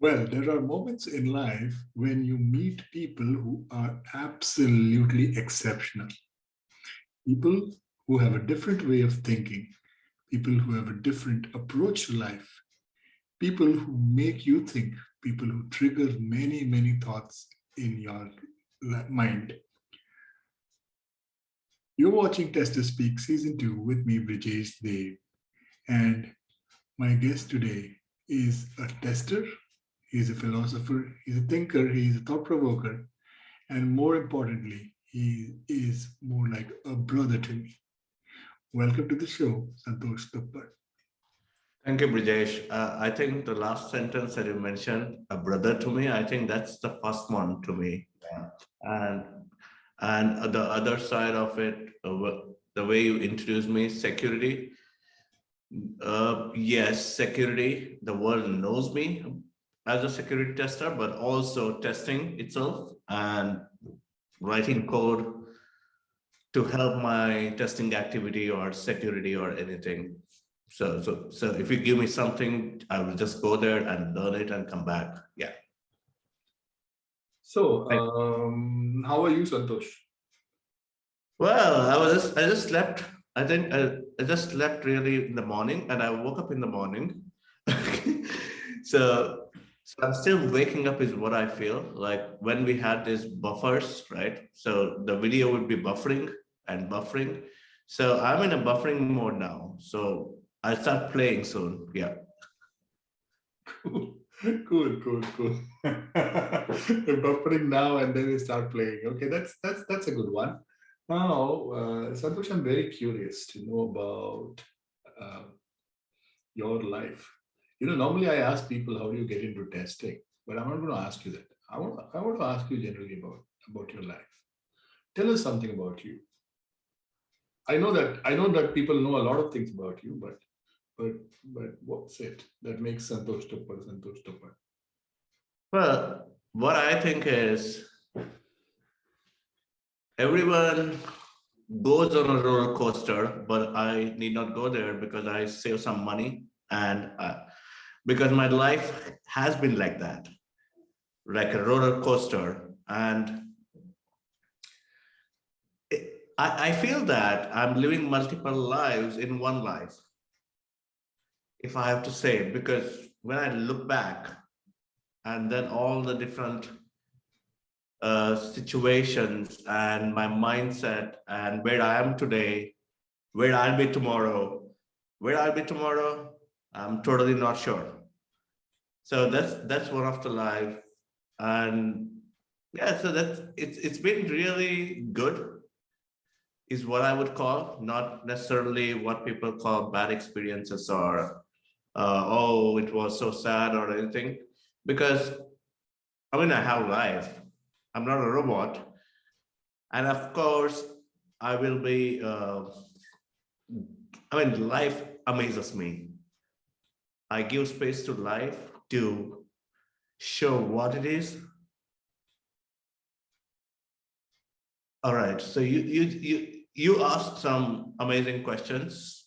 Well, there are moments in life when you meet people who are absolutely exceptional. People who have a different way of thinking, people who have a different approach to life, people who make you think, people who trigger many, many thoughts in your mind. You're watching TesterSpeak Season 2 with me, Brijesh Dev. And my guest today is a tester, he's a philosopher, he's a thinker, he's a thought provoker, and more importantly, he is more like a brother to me. Welcome to the show, Santhosh Tuppad. Thank you, Brijesh. I think the last sentence that you mentioned, a brother to me, I think that's the first one to me. Yeah. And the other side of it, the way you introduced me, security. Yes, security. The world knows me as a security tester, but also testing itself and writing code to help my testing activity or security or anything. So if you give me something, I will just go there and learn it and come back. Yeah. So, how are you, Santosh? Well, I just slept. I think I just slept really in the morning, and I woke up in the morning. so so I'm still waking up is what I feel like when we had these buffers, right? So the video would be buffering and buffering. So I'm in a buffering mode now. So I'll start playing soon. Yeah. Cool, cool. You're buffering now, and then we start playing. Okay, that's a good one. Now, Santosh, I'm very curious to know about uh, your life. Normally I ask people how do you get into testing, but I'm not going to ask you that. I want to ask you generally about your life. Tell us something about you. I know that people know a lot of things about you, but what's it that makes Santosh Tuppad Santosh Tuppad? Well, what I think is everyone goes on a roller coaster, but I need not go there because I save some money and because my life has been like that, like a roller coaster. And I feel that I'm living multiple lives in one life, if I have to say, because when I look back and then all the different situations and my mindset and where I am today, where I'll be tomorrow, I'm totally not sure. So that's one of the life, and yeah, so it's been really good, is what I would call, not necessarily what people call bad experiences or oh, it was so sad or anything, because I mean I have life. I'm not a robot, and of course I will be. I mean, life amazes me. I give space to life to show what it is. All right. So you asked some amazing questions,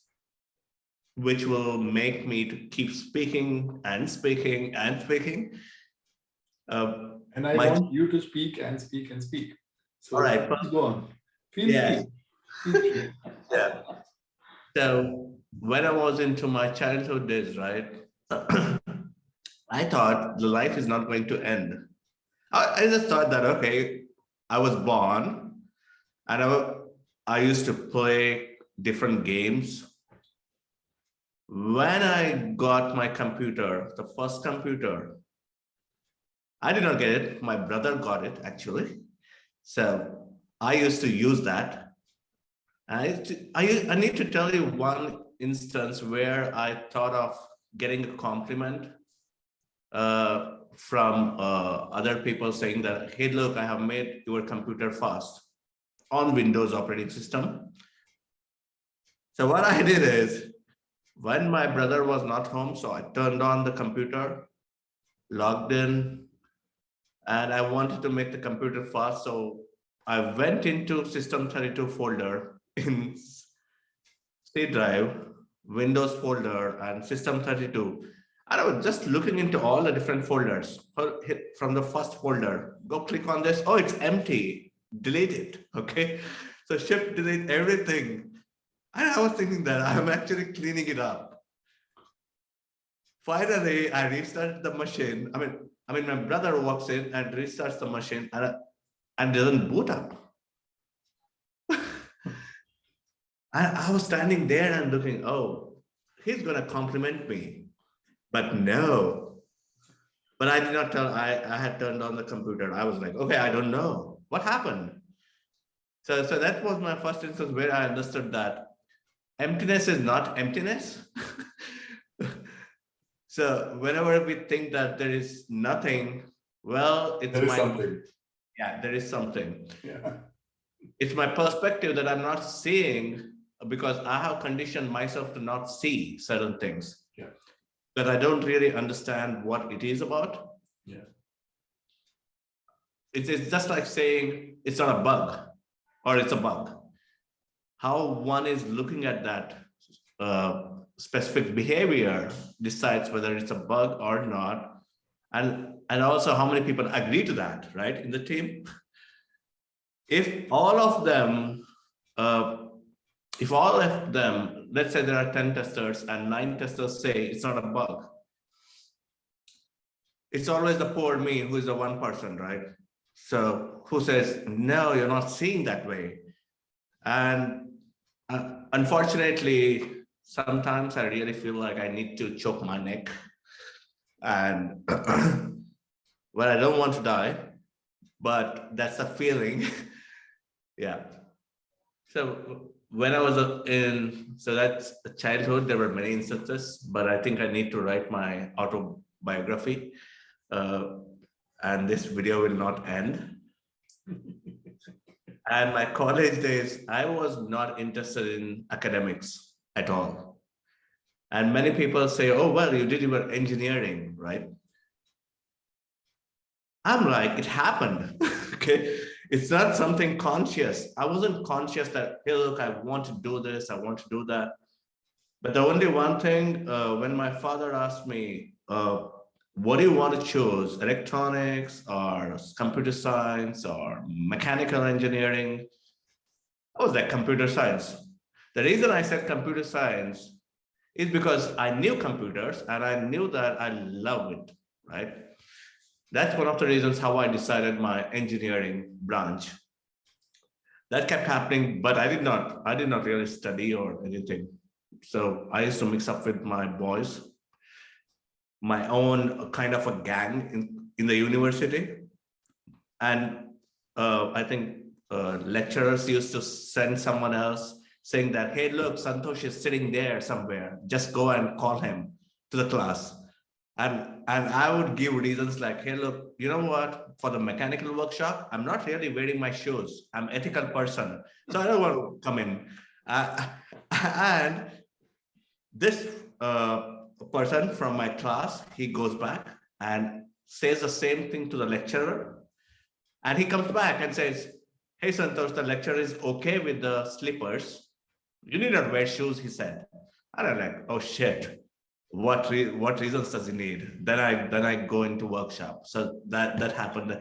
which will make me to keep speaking and speaking and speaking. And I want you to speak and speak and speak. So all right. Please go on. Feel Yeah. free. Yeah. So when I was into my childhood days, right, I thought the life is not going to end. I just thought that, okay, I was born and I used to play different games. When I got my computer, the first computer, I did not get it. My brother got it, actually. So I used to use that. I need to tell you one instance where I thought of getting a compliment from other people saying that, hey, look, I have made your computer fast on Windows operating system. So what I did is, when my brother was not home, so I turned on the computer, logged in, and I wanted to make the computer fast. So I went into System32 folder in C drive, Windows folder, and System32. And I was just looking into all the different folders. Hit from the first folder, go click on this. Oh, it's empty. Delete it. Okay. So shift delete everything. And I was thinking that I'm actually cleaning it up. Finally, I restart the machine. I mean, my brother walks in and restarts the machine and doesn't boot up. And I was standing there and looking, oh, he's gonna compliment me. But no. But I did not tell, I had turned on the computer. I was like, okay, I don't know. What happened? So that was my first instance where I understood that emptiness is not emptiness. So whenever we think that there is nothing, well, it's There is my, something. yeah, there is something. Yeah. It's my perspective that I'm not seeing because I have conditioned myself to not see certain things. Yeah. That I don't really understand what it is about. Yeah. It's just like saying it's not a bug or it's a bug. How one is looking at that specific behavior decides whether it's a bug or not. And also how many people agree to that, right, in the team. If all of them, let's say there are 10 testers and 9 testers say it's not a bug, it's always the poor me who is the one person, right? So who says, no, you're not seeing that way. And unfortunately, sometimes I really feel like I need to choke my neck. And well, I don't want to die, but that's a feeling. Yeah. So when I was so that's childhood, there were many instances, but I think I need to write my autobiography. And this video will not end. And my college days, I was not interested in academics at all. And many people say, oh, well, you did your engineering, right? I'm like, it happened. Okay. It's not something conscious. I wasn't conscious that, hey, look, I want to do this, I want to do that. But the only one thing, when my father asked me, what do you want to choose, electronics or computer science or mechanical engineering? I was like, computer science. The reason I said computer science is because I knew computers and I knew that I love it, right? That's one of the reasons how I decided my engineering branch. That kept happening, but I did not really study or anything. So I used to mix up with my boys, my own kind of a gang in the university. And I think lecturers used to send someone else saying that, hey, look, Santosh is sitting there somewhere. Just go and call him to the class. And I would give reasons like, hey, look, you know what? For the mechanical workshop, I'm not really wearing my shoes. I'm an ethical person. So I don't want to come in. And this person from my class, he goes back and says the same thing to the lecturer. And he comes back and says, hey, Santosh, the lecturer is okay with the slippers. You need not wear shoes, he said. And I'm like, oh, shit. What reasons does he need? Then I go into workshop. So that happened.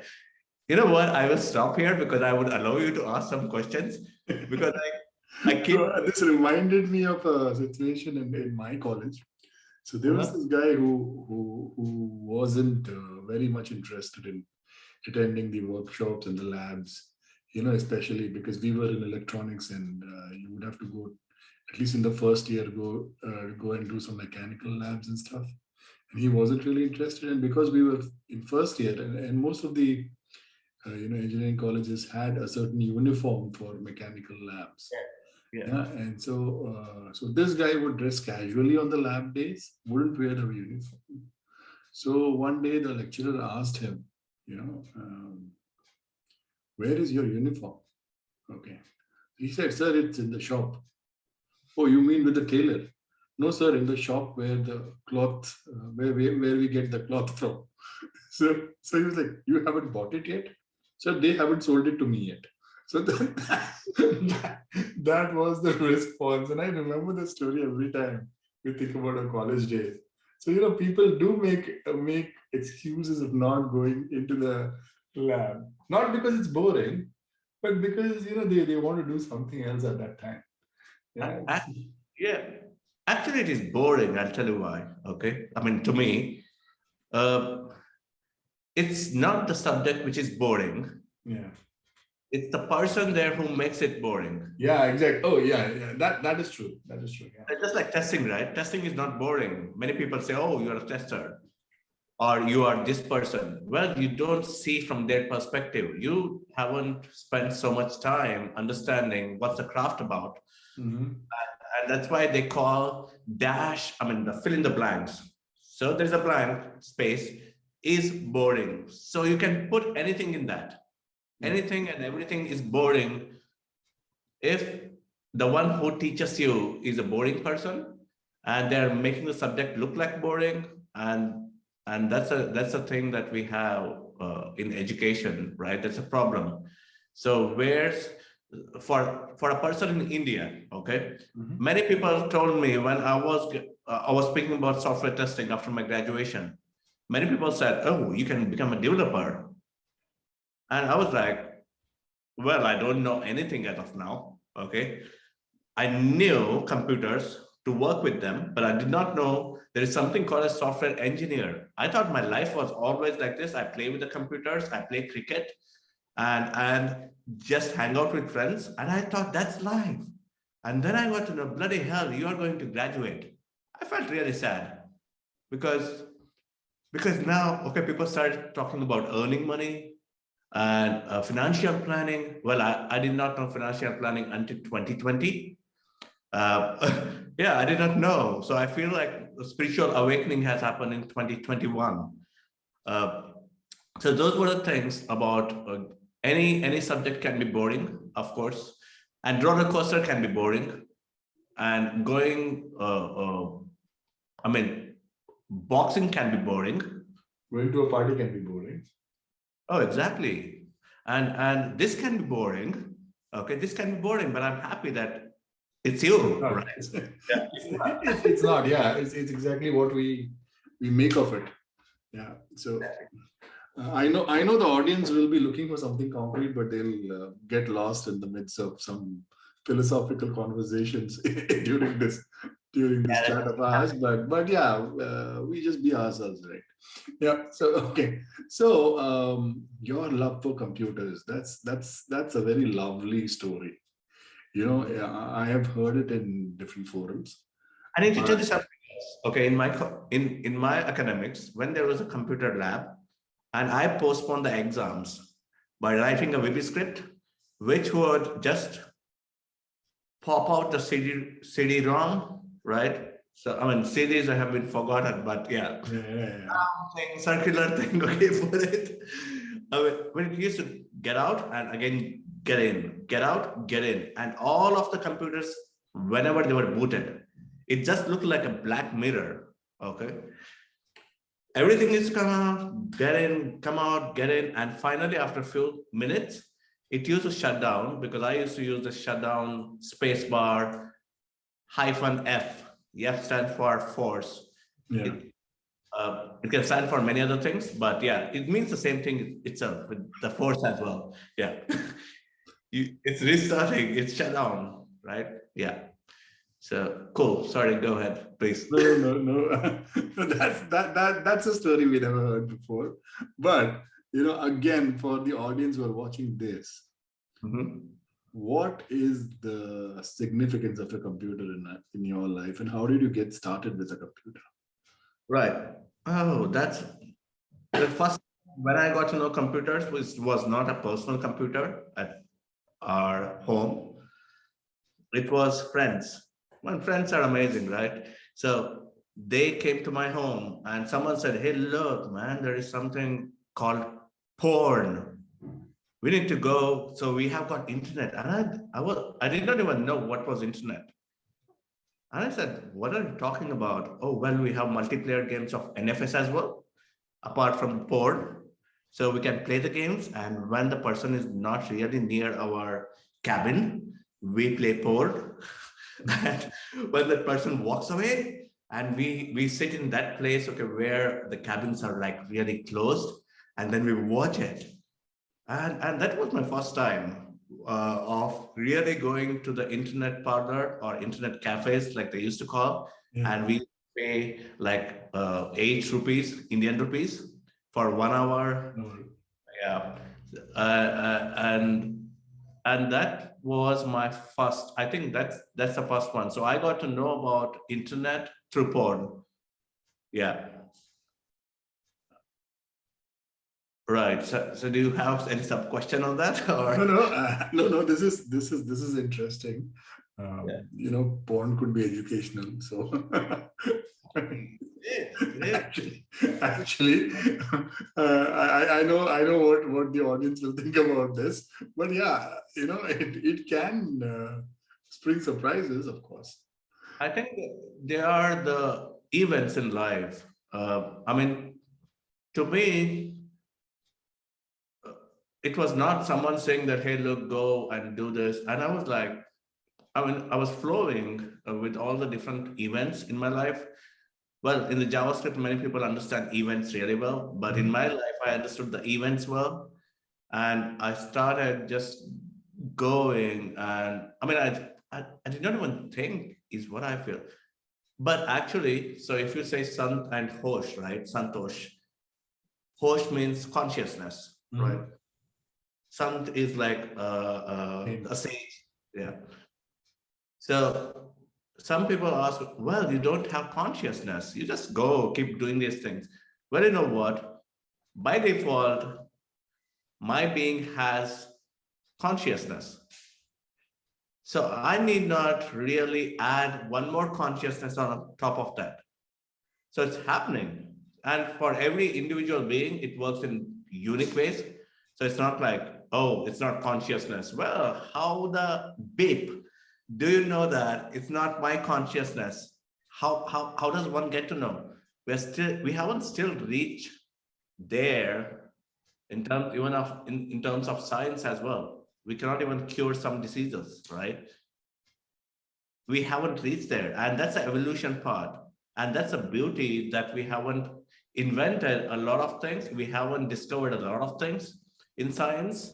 You know what? I will stop here because I would allow you to ask some questions because I keep. So, this reminded me of a situation in my college. So there was this guy who wasn't very much interested in attending the workshops and the labs, especially because we were in electronics and you would have to go, at least in the first year, go and do some mechanical labs and stuff. And he wasn't really interested. And because we were in first year, and most of the engineering colleges had a certain uniform for mechanical labs. Yeah. And so this guy would dress casually on the lab days, wouldn't wear the uniform. So one day the lecturer asked him, where is your uniform? Okay. He said, sir, it's in the shop. Oh, you mean with the tailor? No, sir, in the shop where the cloth, where we get the cloth from. So he was like, you haven't bought it yet? So they haven't sold it to me yet. So that was the response. And I remember the story every time we think about our college days. So people do make excuses of not going into the lab, not because it's boring, but because they want to do something else at that time. Yeah. Yeah, actually, it is boring. I'll tell you why. Okay, I mean, to me, uh, it's not the subject which is boring. Yeah. It's the person there who makes it boring. Yeah, exactly. Oh, yeah, yeah. That is true. That is true. Yeah. It's just like testing, right? Testing is not boring. Many people say, "Oh, you're a tester," or "You are this person." Well, you don't see from their perspective. You haven't spent so much time understanding what's the craft about. Mm-hmm. And that's why they call dash, I mean, the fill in the blanks. So there's a blank space is boring. So you can put anything in that. Anything and everything is boring if the one who teaches you is a boring person and they're making the subject look like boring, and that's a thing that we have in education, right? That's a problem. So where's for a person in India, okay? Mm-hmm. Many people told me when I was speaking about software testing after my graduation. Many people said, "Oh, you can become a developer," and I was like, "Well, I don't know anything as of now." Okay, I knew computers to work with them, but I did not know there is something called a software engineer. I thought my life was always like this. I play with the computers, I play cricket, and just hang out with friends. And I thought that's life. And then I got to know, bloody hell, you are going to graduate. I felt really sad because because now, okay, people started talking about earning money and financial planning. Well, I did not know financial planning until 2020. Yeah, I did not know. So I feel like a spiritual awakening has happened in 2021. Uh, so those were the things about any subject can be boring, of course, and roller coaster can be boring, and going, I mean, boxing can be boring. Going to a party can be boring. Oh, exactly, and this can be boring. Okay, this can be boring, but I'm happy that it's you, No, right? Yeah. it's not. Yeah, it's exactly what we make of it. Yeah. So I know the audience will be looking for something concrete, but they'll get lost in the midst of some philosophical conversations during this chat of ours. But yeah, we just be ourselves, right? Yeah. So okay. So your love for computers, that's a very lovely story. I have heard it in different forums. I need to tell But you something else. Okay, in my academics, when there was a computer lab, and I postponed the exams by writing a VB script, which would just pop out the CD-ROM, right? So I mean, CDs have been forgotten, but yeah, yeah. circular thing, okay, for it. I mean, when it used to get out and again get in, get out, get in, and all of the computers, whenever they were booted, it just looked like a black mirror. Okay, everything is come out, get in, come out, get in, and finally, after a few minutes, it used to shut down because I used to use the shutdown space bar hyphen F. F stands for force. Yeah. It can stand for many other things, but yeah, it means the same thing itself with the force as well. Yeah, it's restarting, it's shut down, right? Yeah. So cool. Sorry, go ahead, please. No. That's a story we never heard before. But again, for the audience who are watching this, Mhm. what is the significance of a computer in your life, and how did you get started with a computer? Right. Oh, that's the first when I got to know computers was not a personal computer at our home. It was friends. Well, friends are amazing, right? So they came to my home and someone said, "Hey, look, man, there is something called porn. We need to go." So we have got internet. And I did not even know what was internet. And I said, "What are you talking about?" "Oh, well, we have multiplayer games of NFS as well, apart from porn. So we can play the games. And when the person is not really near our cabin, we play porn." And when that person walks away, and we sit in that place, okay, where the cabins are like really closed, and then we watch it. And that was my first time of really going to the internet parlor or internet cafes, like they used to call, Yeah. and we pay like 8 rupees, Indian rupees, for 1 hour. No. Yeah, and that was my first. I think that's the first one. So I got to know about internet through porn. Yeah, right. So do you have any sub question on that No, or? no, no. This is interesting. Yeah. Porn could be educational. So It is. actually, I know what the audience will think about this, but yeah, it can spring surprises, of course. I think they are the events in life. I mean, to me, it was not someone saying that, hey, look, go and do this. And I was like, I mean, I was flowing with all the different events in my life. Well, in the JavaScript, many people understand events really well, but in Mhm. my life, I understood the events well. And I started just going. And I mean, I did not even think is what I feel. But actually, so if you say Sant and Hosh, right? Santosh. Hosh means consciousness, right? Mhm. Sant is like Same. a sage. Yeah. So some people ask, well, you don't have consciousness. You just go, keep doing these things. Well, you know what? By default, my being has consciousness. So I need not really add one more consciousness on top of that. So it's happening. And for every individual being, it works in unique ways. So it's not like, oh, it's not consciousness. Well, how the beep? Do you know that it's not my consciousness? How does one get to know? We haven't still reached there in terms even of in terms of science as well. We cannot even cure some diseases, right? We haven't reached there, and that's the evolution part, and that's a beauty that we haven't invented a lot of things, we haven't discovered a lot of things in science,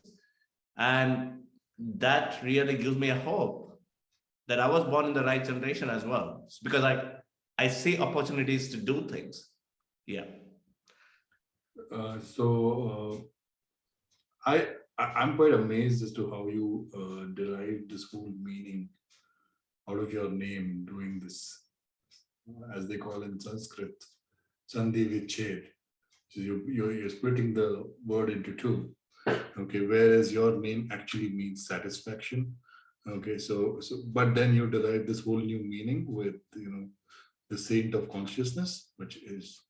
and that really gives me a hope that I was born in the right generation as well, because I see opportunities to do things. Yeah. So I'm quite amazed as to how you derived this whole meaning out of your name, doing this, as they call in Sanskrit, Sandhi Vichhed. So you're splitting the word into two. Okay, whereas your name actually means satisfaction. Okay, so but then you derive this whole new meaning with the saint of consciousness, which is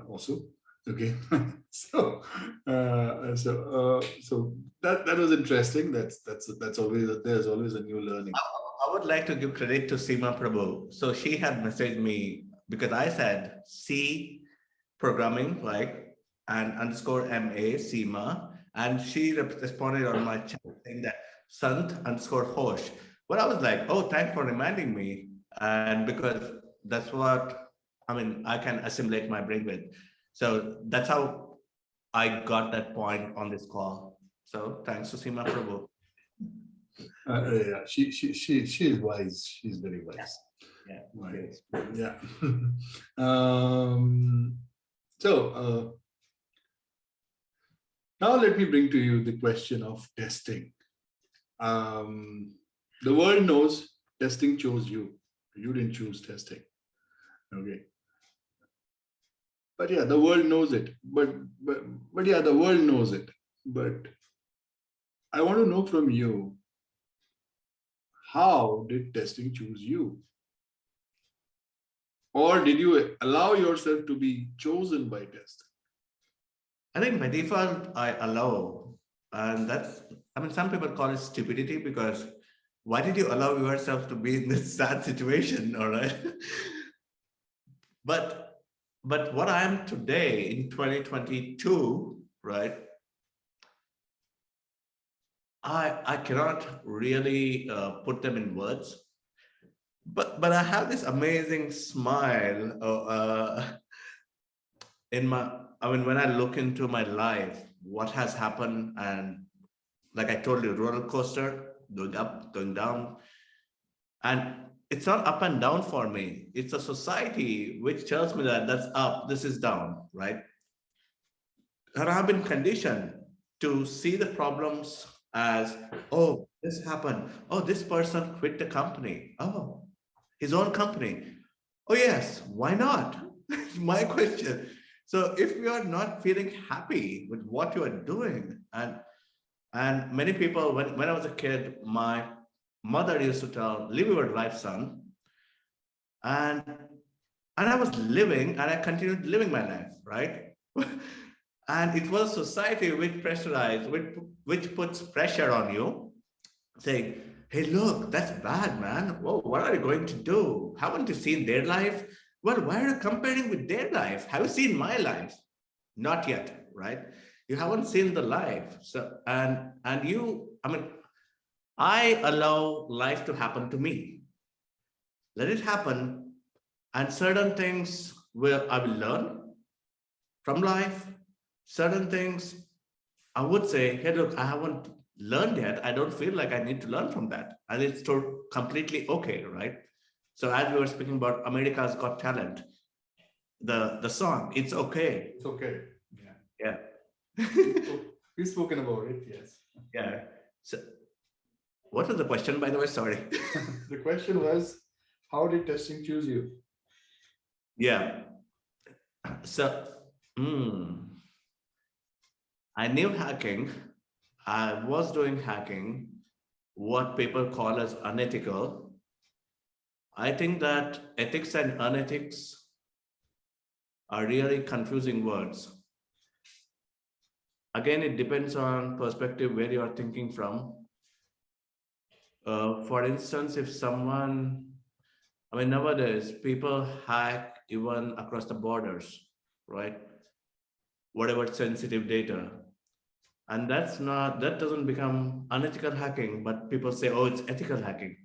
also okay. So that was interesting. That's always, there's always a new learning. I would like to give credit to Seema Prabhu. So she had messaged me because I said C programming, like, and underscore MA Seema, and she responded on my chat saying that Sant underscore Hosh. But I was like, oh, thanks for reminding me. And because that's what I mean, I can assimilate my brain with. So that's how I got that point on this call. So thanks to Seema Prabhu. Yeah, she is wise. She's very Yeah. wise. Yeah. Wise. Yeah. um, so now let me bring to you the question of testing. Um, the world knows testing chose you. You didn't choose testing. Okay. But yeah, the world knows it. But yeah, the world knows it. But I want to know from you, how did testing choose you? Or did you allow yourself to be chosen by testing? I think by default, I allow. And that's, I mean, some people call it stupidity because why did you allow yourself to be in this sad situation? All right. But what I am today in 2022, right? I cannot really put them in words. but I have this amazing smile in my. I mean, when I look into my life, what has happened, and like I told you, roller coaster, going up, going down, and it's not up and down for me. It's a society which tells me that that's up, this is down, right? And I've been conditioned to see the problems as, oh, this happened. Oh, this person quit the company. Oh, his own company. Oh, yes, why not? My question. So if you are not feeling happy with what you are doing, and many people, when I was a kid, my mother used to tell, live your life, son. And and I was living and I continued living my life, right? And it was society which pressurized, which puts pressure on you, saying, hey, look, that's bad, man. Whoa, what are you going to do? Haven't you seen their life? Well, why are you comparing with their life? Have you seen my life? Not yet, right? You haven't seen the life. So and you, I mean, I allow life to happen to me. Let it happen. And certain things will I will learn from life. Certain things I would say, hey, look, I haven't learned yet. I don't feel like I need to learn from that. And it's completely okay, right? So as we were speaking about America's Got Talent, the song, it's okay. It's okay. Yeah. We've spoken about it, yes. Yeah. So what was the question, by the way? Sorry. The question was, how did testing choose you? Yeah. So I knew hacking. I was doing hacking, what people call as unethical. I think that ethics and unethics are really confusing words. Again, it depends on perspective where you are thinking from. For instance, if someone, I mean, nowadays people hack even across the borders, right? Whatever sensitive data. And that doesn't become unethical hacking, but people say, oh, it's ethical hacking.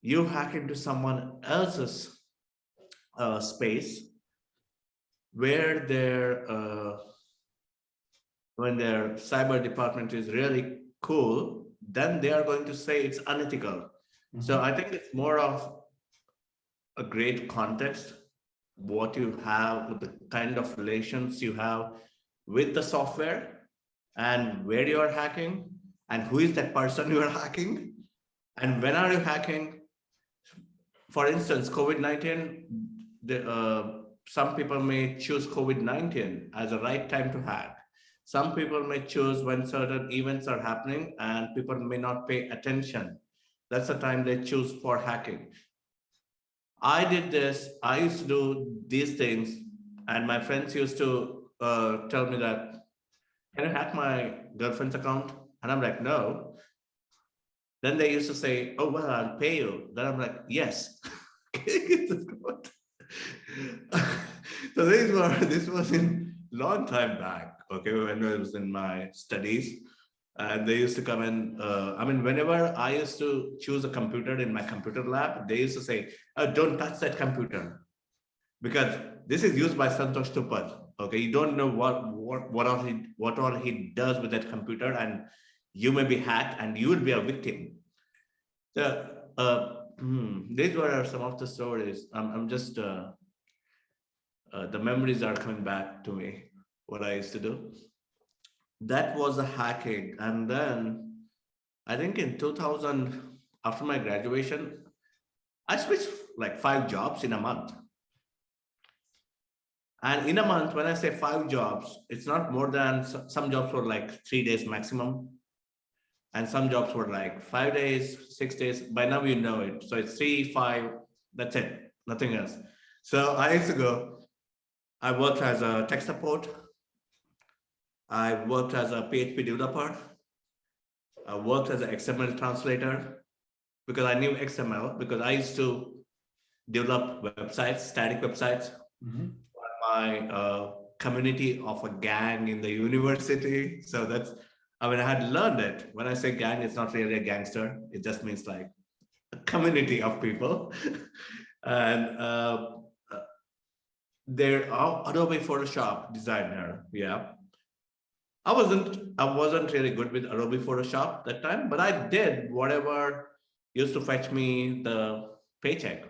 You hack into someone else's space where when their cyber department is really cool, then they are going to say it's unethical. So I think it's more of a great context, what you have, the kind of relations you have with the software, and where you are hacking, and who is that person you are hacking, and when are you hacking. For instance, COVID-19, some people may choose COVID-19 as a right time to hack. Some people may choose when certain events are happening and people may not pay attention. That's the time they choose for hacking. I did this, I used to do these things, and my friends used to tell me that, can you hack my girlfriend's account? And I'm like, no. Then they used to say, oh, well, I'll pay you. Then I'm like, yes. So this was in long time back, okay, when I was in my studies. And they used to come in, I mean, whenever I used to choose a computer in my computer lab, they used to say, oh, don't touch that computer, because this is used by Santhosh Tuppad. Okay, you don't know what all he does with that computer, and you may be hacked and you will be a victim. So these were some of the stories. I'm just the memories are coming back to me. What I used to do. That was the hacking, and then I think in 2000, after my graduation, I switched like 5 jobs in a month. And in a month, when I say 5 jobs, it's not more than, some jobs were like 3 days maximum. And some jobs were like 5 days, 6 days. By now you know it. So it's 3, 5, that's it, nothing else. So I used to go, I worked as a tech support. I worked as a PHP developer. I worked as an XML translator because I knew XML, because I used to develop websites, static websites, for my community of a gang in the university. So that's, I mean, I had learned it. When I say gang, it's not really a gangster. It just means like community of people, and they're Adobe Photoshop designer. Yeah, I wasn't really good with Adobe Photoshop that time, but I did whatever used to fetch me the paycheck.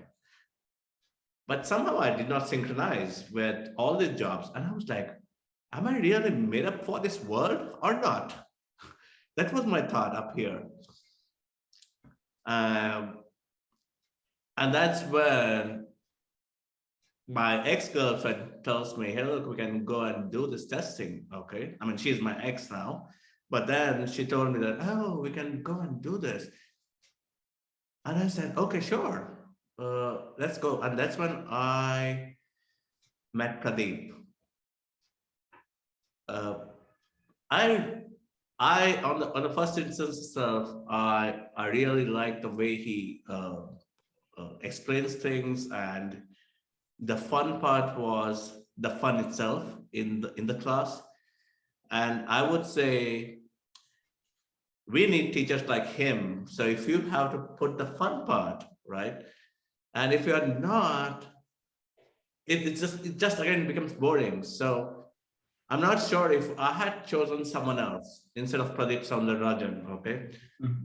But somehow I did not synchronize with all these jobs, and I was like, "Am I really made up for this world or not?" That was my thought up here. Um, and that's when my ex-girlfriend tells me, "Hey, look, we can go and do this testing." Okay. I mean, she's my ex now. But then she told me that, "Oh, we can go and do this." And I said, "Okay, sure. Let's go." And that's when I met Pradeep. Uh, I on the first instance of I really like the way he explains things, and the fun part was the fun itself in the class. And I would say we need teachers like him. So if you have to put the fun part, right, and if you're not, it just again becomes boring. So I'm not sure if I had chosen someone else instead of Pradeep Soundararajan. Okay,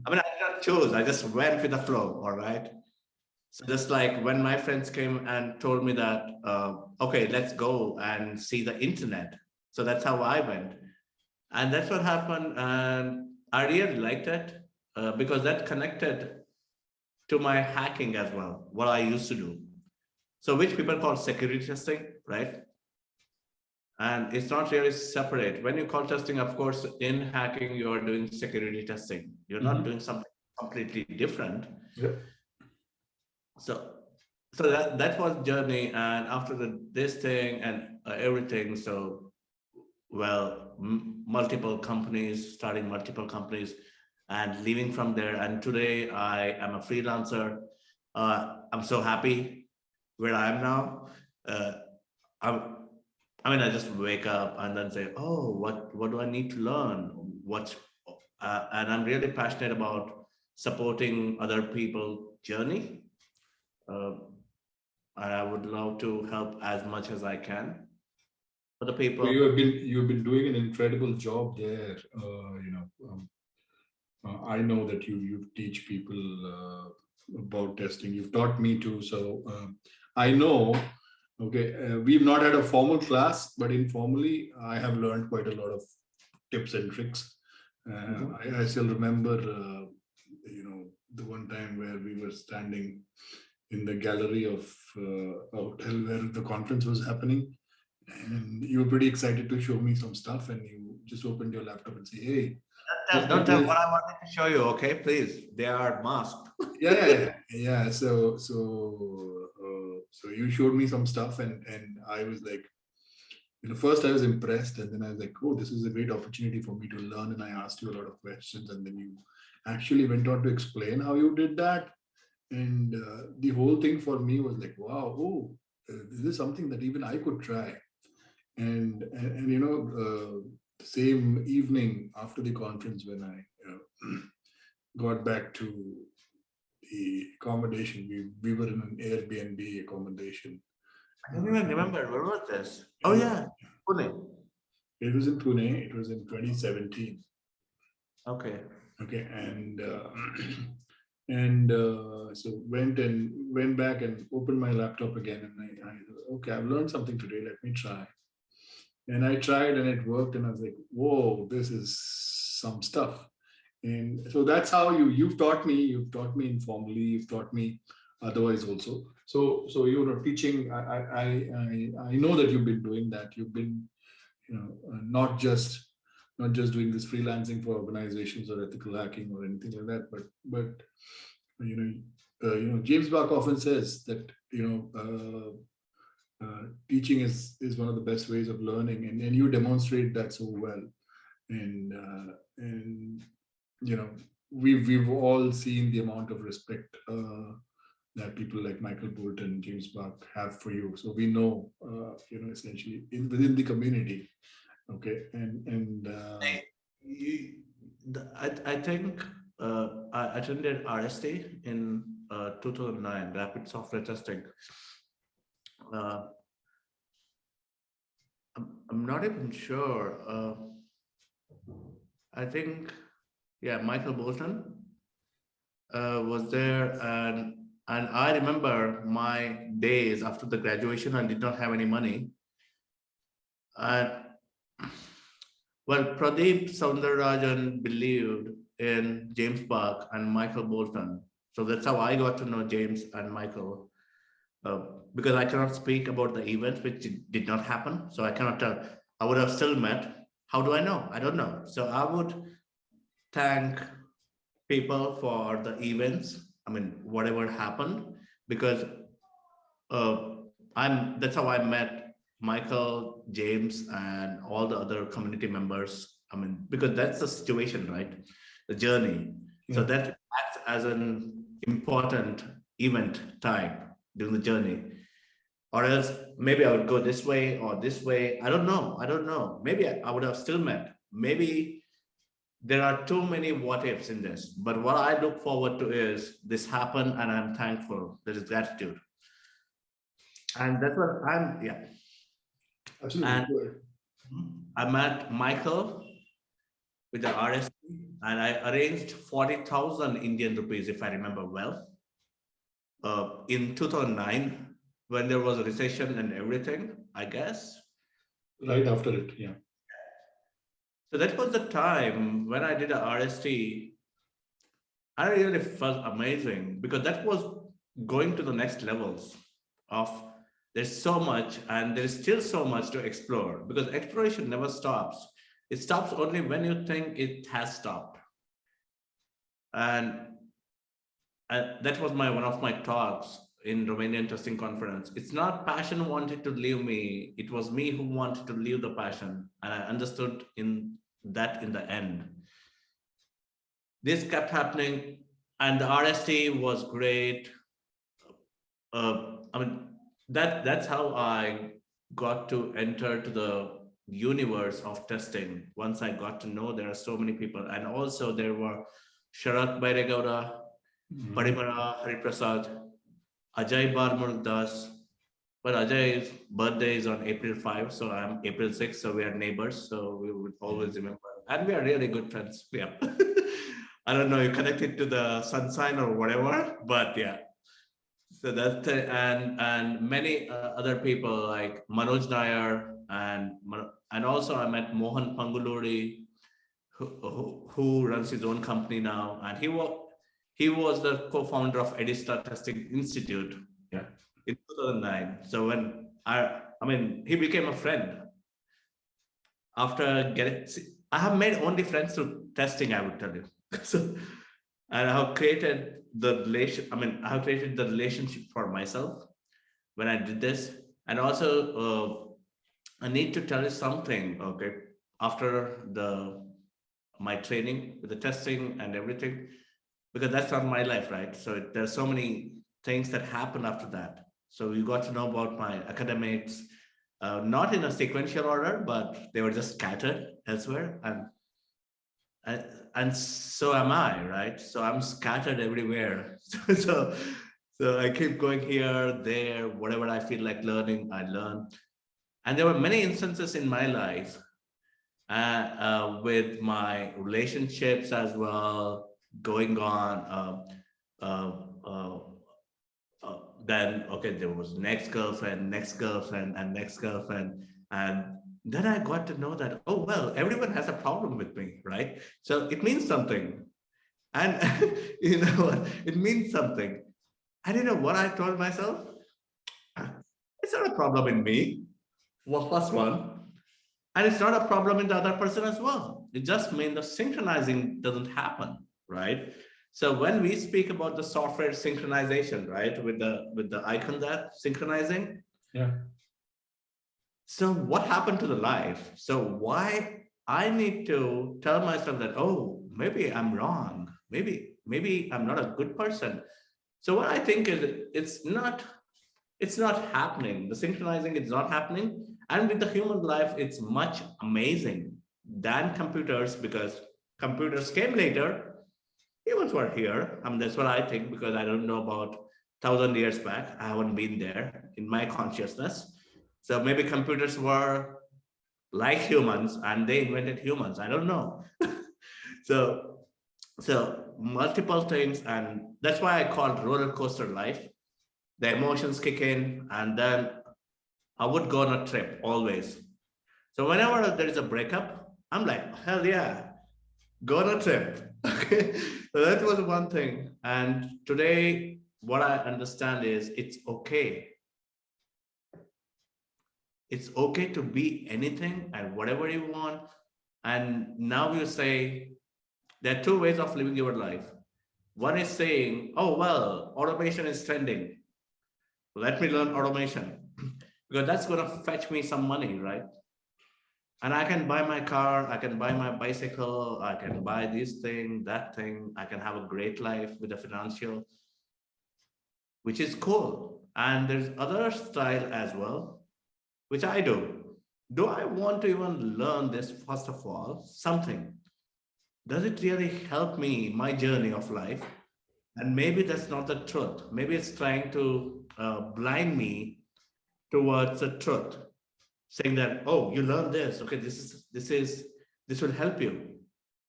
I mean, I did not choose. I just went with the flow. All right. So just like when my friends came and told me that, okay, let's go and see the internet. So that's how I went. And that's what happened. And I really liked it because that connected to my hacking as well, what I used to do. So which people call security testing, right? And it's not really separate. When you call testing, of course, in hacking, you're doing security testing. You're not doing something completely different. Yeah. So that was journey. And after this thing and everything, so well, multiple companies, starting multiple companies and leaving from there. And today I am a freelancer. I'm so happy where I am now. uh, I'm, I mean, I just wake up and then say, "Oh, what do I need to learn? What's And I'm really passionate about supporting other people' journey. Uh, and I would love to help as much as I can for the So people. you've been doing an incredible job there. I know that you teach people about testing. You've taught me too, so I know. Okay, we've not had a formal class, but informally, I have learned quite a lot of tips and tricks. Mhm. I still remember, the one time where we were standing in the gallery of a hotel where the conference was happening, and you were pretty excited to show me some stuff, and you just opened your laptop and say, "Hey, look Don't at tell this." what I wanted to show you, okay? Please, they are masked. Yeah. So you showed me some stuff, and I was like, first I was impressed, and then I was like, oh, this is a great opportunity for me to learn. And I asked you a lot of questions, and then you actually went on to explain how you did that. And the whole thing for me was like, wow, oh, this is something that even I could try. And the same evening after the conference, when I got back to the accommodation, we were in an Airbnb accommodation. I don't even remember. Where was this? Oh, Uh, yeah. Pune. it was in Pune. It was in 2017. Okay. Okay, and so went back and opened my laptop again, and I okay, I've learned something today. Let me try. And I tried, and it worked, and I was like, whoa, this is some stuff. And so that's how you've taught me informally, you've taught me otherwise also. So teaching, I know that you've been doing that. You've been, not just doing this freelancing for organizations or ethical hacking or anything like that, but you know James Bach often says that teaching is one of the best ways of learning, and you demonstrate that so well. And we've all seen the amount of respect that people like Michael Bolton, James Bach have for you. So we know, essentially within the community. Okay, and You, I think I attended RST in 2009, rapid software testing. I'm not even sure. I think, yeah, Michael Bolton was there, and I remember my days after the graduation. I did not have any money, and well, Pradeep Soundararajan believed in James Park and Michael Bolton, so that's how I got to know James and Michael. Uh, because I cannot speak about the events which did not happen, so I cannot tell. I would have still met. How do I know? I don't know. So I would thank people for the events. I mean, whatever happened, because uh, that's how I met Michael, James, and all the other community members. I mean, because that's the situation, right? The journey. So that acts as an important event type during the journey. Or else maybe I would go this way or this way. I don't know. I don't know. Maybe I would have still met. Maybe there are too many what ifs in this. But what I look forward to is this happened and I'm thankful. There is gratitude. And that's what I'm, yeah. Absolutely. And I met Michael with the RSP and I arranged 40,000 Indian rupees, if I remember well, in 2009 when there was a recession and everything, I guess. Right after it, yeah. So that was the time when I did a RST. I really felt amazing because that was going to the next levels of there's so much and there's still so much to explore because exploration never stops. It stops only when you think it has stopped. And that was one of my talks in Romanian testing conference. It's not passion wanted to leave me. It was me who wanted to leave the passion. And I understood in the end. This kept happening and the RST was great. I mean, that's how I got to enter to the universe of testing. Once I got to know there are so many people, and also there were Sharat Bairegowda, Parimara Hariprasad, Ajay Barmur Das. But Ajay's birthday is on April 5, so I'm April 6, so we are neighbors, so we would always remember. And we are really good friends. Yeah. I don't know, you connected to the sun sign or whatever, but yeah. So that's and many other people like Manoj Nair and also I met Mohan Panguluri, who runs his own company now, and he was the co-founder of Edista Testing Institute. Yeah. In 2009. So when I mean, he became a friend after getting. I have made only friends through testing. I would tell you. So, and I have created the relation. I mean, I have created the relationship for myself when I did this, and also I need to tell you something. Okay, after my training with the testing and everything, because that's not my life, right? So there's so many things that happen after that. So you got to know about my academics, not in a sequential order, but they were just scattered elsewhere. And so am I, right? So I'm scattered everywhere. So I keep going here, there, whatever I feel like learning, I learn. And there were many instances in my life with my relationships as well going on. Then okay, there was next girlfriend, and next girlfriend, and then I got to know that oh well, everyone has a problem with me, right? So it means something, and you know what? It means something. And you know what I told myself? It's not a problem in me. Well, plus one, and it's not a problem in the other person as well. It just means the synchronizing doesn't happen, right? So when we speak about the software synchronization, right, with the icon there synchronizing, yeah. So what happened to the life? So why I need to tell myself that oh maybe I'm wrong, maybe I'm not a good person. So what I think is it's not happening. The synchronizing is not happening, and with the human life, it's much amazing than computers because computers came later. humans were here. I mean, that's what I think because I don't know about 1,000 years back. I haven't been there in my consciousness. So maybe computers were like humans and they invented humans. I don't know. So multiple things, and that's why I call it roller coaster life. The emotions kick in, and then I would go on a trip always. So whenever there is a breakup, I'm like, hell yeah, go on a trip. Okay. So that was one thing. And today, what I understand is it's okay to be anything and whatever you want. And now you say there are two ways of living your life. One is saying, oh, well, automation is trending. Let me learn automation because that's going to fetch me some money, right? And I can buy my car, I can buy my bicycle, I can buy this thing, that thing, I can have a great life with the financial, which is cool. And there's other style as well, which I do. Do I want to even learn this, first of all, something? Does it really help me, my journey of life? And maybe that's not the truth. Maybe it's trying to blind me towards the truth, saying that, oh, you learned this. Okay, this will help you.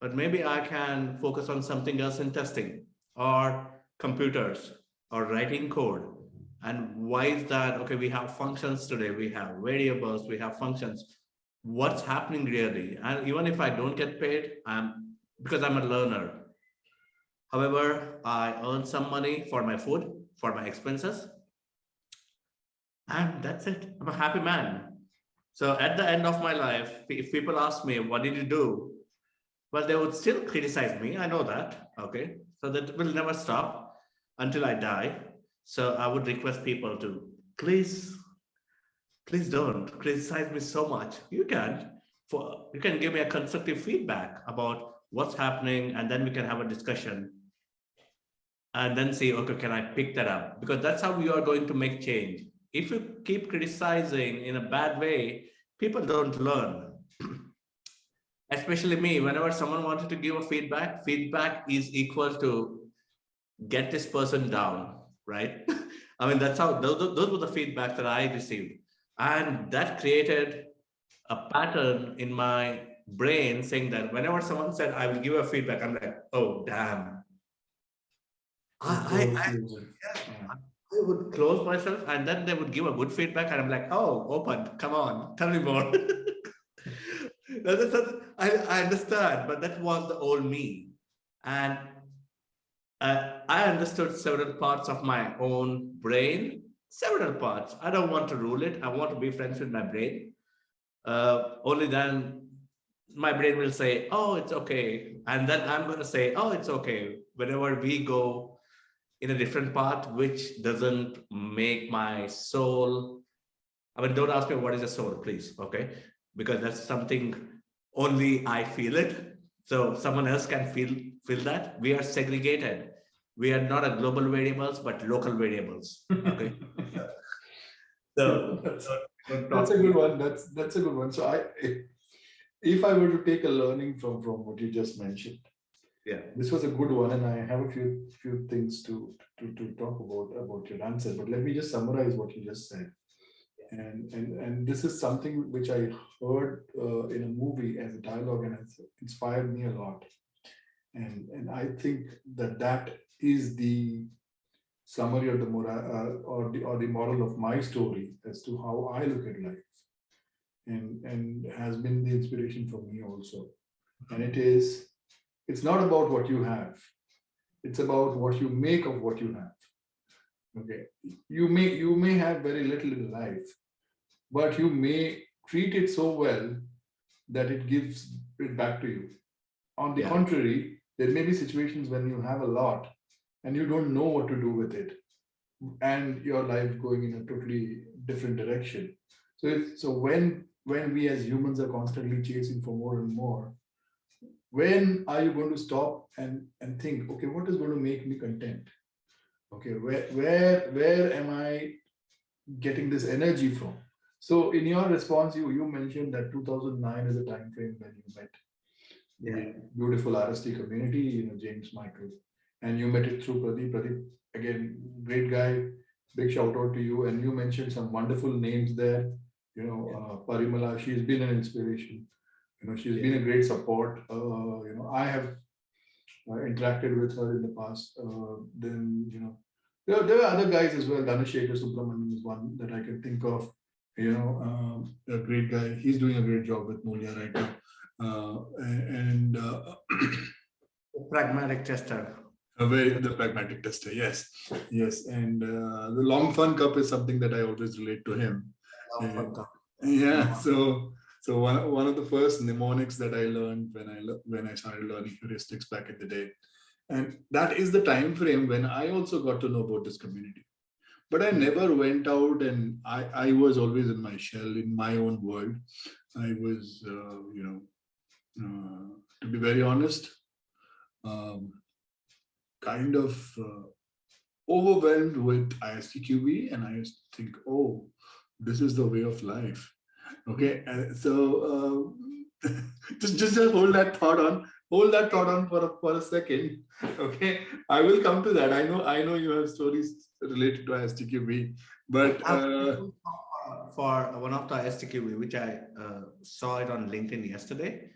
But maybe I can focus on something else in testing or computers or writing code. And why is that? Okay, we have functions today, we have variables, we have functions. What's happening really? And even if I don't get paid, I'm because I'm a learner. However, I earn some money for my food, for my expenses, and that's it. I'm a happy man. So at the end of my life, if people ask me, what did you do? Well, they would still criticize me. I know that. Okay. So that will never stop until I die. So I would request people to please, please don't criticize me so much. You can give me a constructive feedback about what's happening, and then we can have a discussion and then say, okay, can I pick that up? Because that's how we are going to make change. If you keep criticizing in a bad way, people don't learn. Especially me, whenever someone wanted to give a feedback, feedback is equal to get this person down, right? I mean, that's how those were the feedback that I received. And that created a pattern in my brain saying that whenever someone said, I will give a feedback, I'm like, oh, damn. I would close myself and then they would give a good feedback and I'm like, oh, open, come on, tell me more. I understand, but that was the old me. And I understood several parts of my own brain, several parts. I don't want to rule it. I want to be friends with my brain. Only then my brain will say, oh, it's okay. And then I'm going to say, oh, it's okay. Whenever we go in a different path, which doesn't make my soul. I mean, don't ask me what is a soul, please. Okay. Because that's something only I feel it. So someone else can feel that. We are segregated. We are not a global variables, but local variables. Okay. So that's a good one. That's a good one. So if I were to take a learning from what you just mentioned, yeah, this was a good one, and I have a few things to talk about your answer. But let me just summarize what you just said. And this is something which I heard in a movie as a dialogue, and it's inspired me a lot. And I think that is the summary of the moral or the moral of my story as to how I look at life, and has been the inspiration for me also. And it's not about what you have; it's about what you make of what you have. Okay, you may have very little in life, but you may treat it so well that it gives it back to you. On the yeah, contrary, there may be situations when you have a lot and you don't know what to do with it, and your life going in a totally different direction. So when we as humans are constantly chasing for more and more, when are you going to stop and think, okay, what is going to make me content? Okay, where am I getting this energy from? So in your response, you mentioned that 2009 is a time frame when you met yeah, the beautiful RST community, James Michael. and you met it through Pradeep. Pradeep, again, great guy. Big shout out to you. And you mentioned some wonderful names there. Yeah. Parimala, she's been an inspiration. She's Yeah. been a great support. I have interacted with her in the past. Then, there were other guys as well. Dhanashekar Subramanian is one that I can think of. A great guy. He's doing a great job with Mulya right now. And Pragmatic tester. the pragmatic tester, yes, yes. And the long fun cup is something that I always relate to him. Long Uh, fun cup. yeah, so one of the first mnemonics that I learned when I started learning heuristics back in the day, and that is the time frame when I also got to know about this community. But I never went out, and I was always in my shell, in my own world. I was, to be very honest, um, kind of overwhelmed with ISTQB, and I used to think, oh, this is the way of life. Okay, so just hold that thought on for a second. Okay, I will come to that. I know you have stories related to ISTQB, but For one of the STQB, which I saw it on LinkedIn yesterday.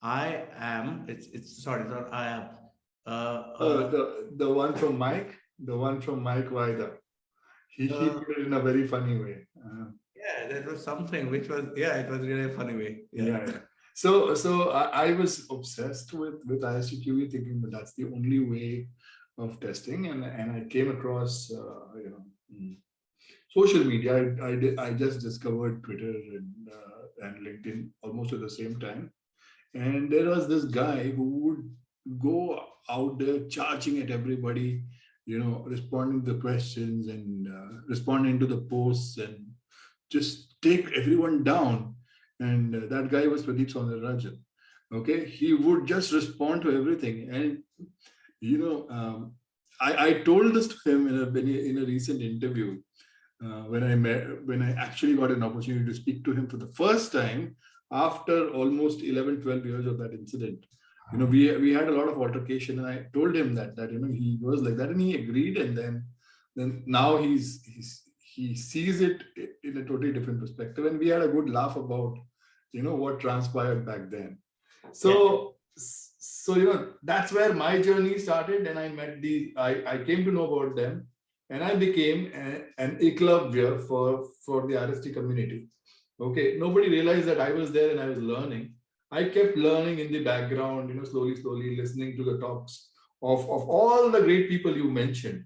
I am. It's sorry, not I am. the one from Mike Wider, he uh, put it in a very funny way. yeah, that was something which was, yeah, it was really a funny way. Yeah. Yeah. So I was obsessed with ISTQB, thinking that that's the only way of testing, and I came across social media. I just discovered Twitter and LinkedIn almost at the same time, and there was this guy who would go out there charging at everybody, responding to the questions and responding to the posts and just take everyone down. And that guy was Pradeep Saundararajan. Okay, he would just respond to everything. And you know, I told this to him in a recent interview when I actually got an opportunity to speak to him for the first time after almost 11, 12 years of that incident. We had a lot of altercation, and I told him that he was like that, and he agreed. And then now he sees it in a totally different perspective, and we had a good laugh about what transpired back then. Yeah. So that's where my journey started, and I came to know about them, and I became an eklavya for the RST community. Okay, nobody realized that I was there and I was learning. I kept learning in the background, slowly listening to the talks of all the great people you mentioned.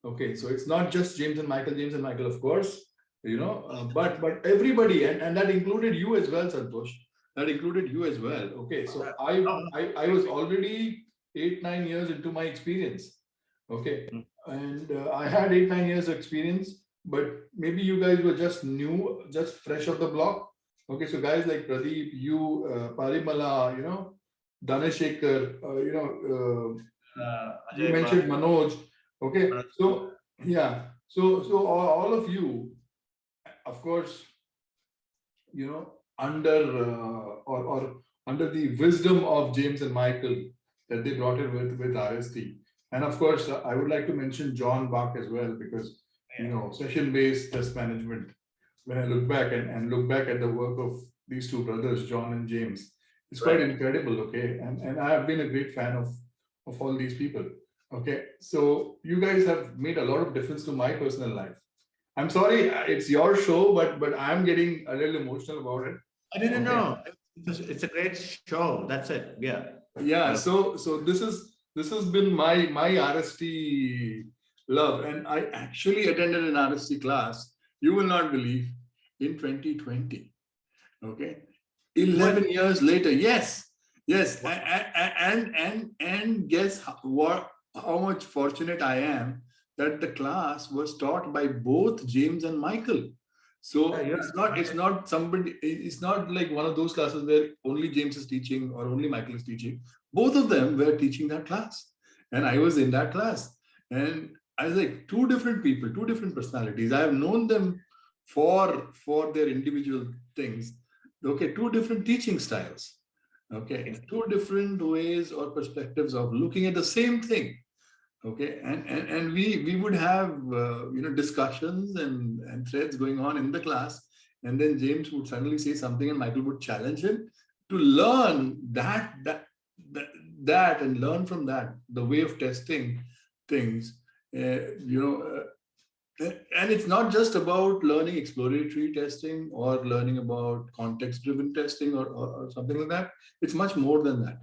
Okay, so it's not just James and Michael, of course, but everybody, and that included you as well, Santosh. That included you as well. Okay, so I was already 8-9 years into my experience. Okay, and I had 8-9 years of experience, but maybe you guys were just new, just fresh off the block. Okay, so guys like Pradeep, you, Parimala, Dhanashekar, you mentioned Manoj. Okay, so yeah, so all of you, of course, under or under the wisdom of James and Michael, that they brought it with RST. And of course, I would like to mention John Bach as well, because session based test management, when I look back and look back at the work of these two brothers, John and James, it's quite incredible. Okay, and I have been a great fan of all these people. Okay, so you guys have made a lot of difference to my personal life. I'm sorry, it's your show, but I'm getting a little emotional about it. I didn't Okay. know. It's a great show. That's it. Yeah. Yeah. So this has been my RST love, and I actually attended an RST class. You will not believe, in 2020. Okay, 11 years later. Yes. And guess how much fortunate I am that the class was taught by both James and Michael. So it's not like one of those classes where only James is teaching or only Michael is teaching. Both of them were teaching that class, and I was in that class. And I was like, two different people, two different personalities. I have known them for their individual things. Okay, two different teaching styles. Okay, two different ways or perspectives of looking at the same thing. Okay, and we would have discussions and threads going on in the class, and then James would suddenly say something, and Michael would challenge him to learn that, that and learn from that the way of testing things. And it's not just about learning exploratory testing or learning about context driven testing or something like that. It's much more than that.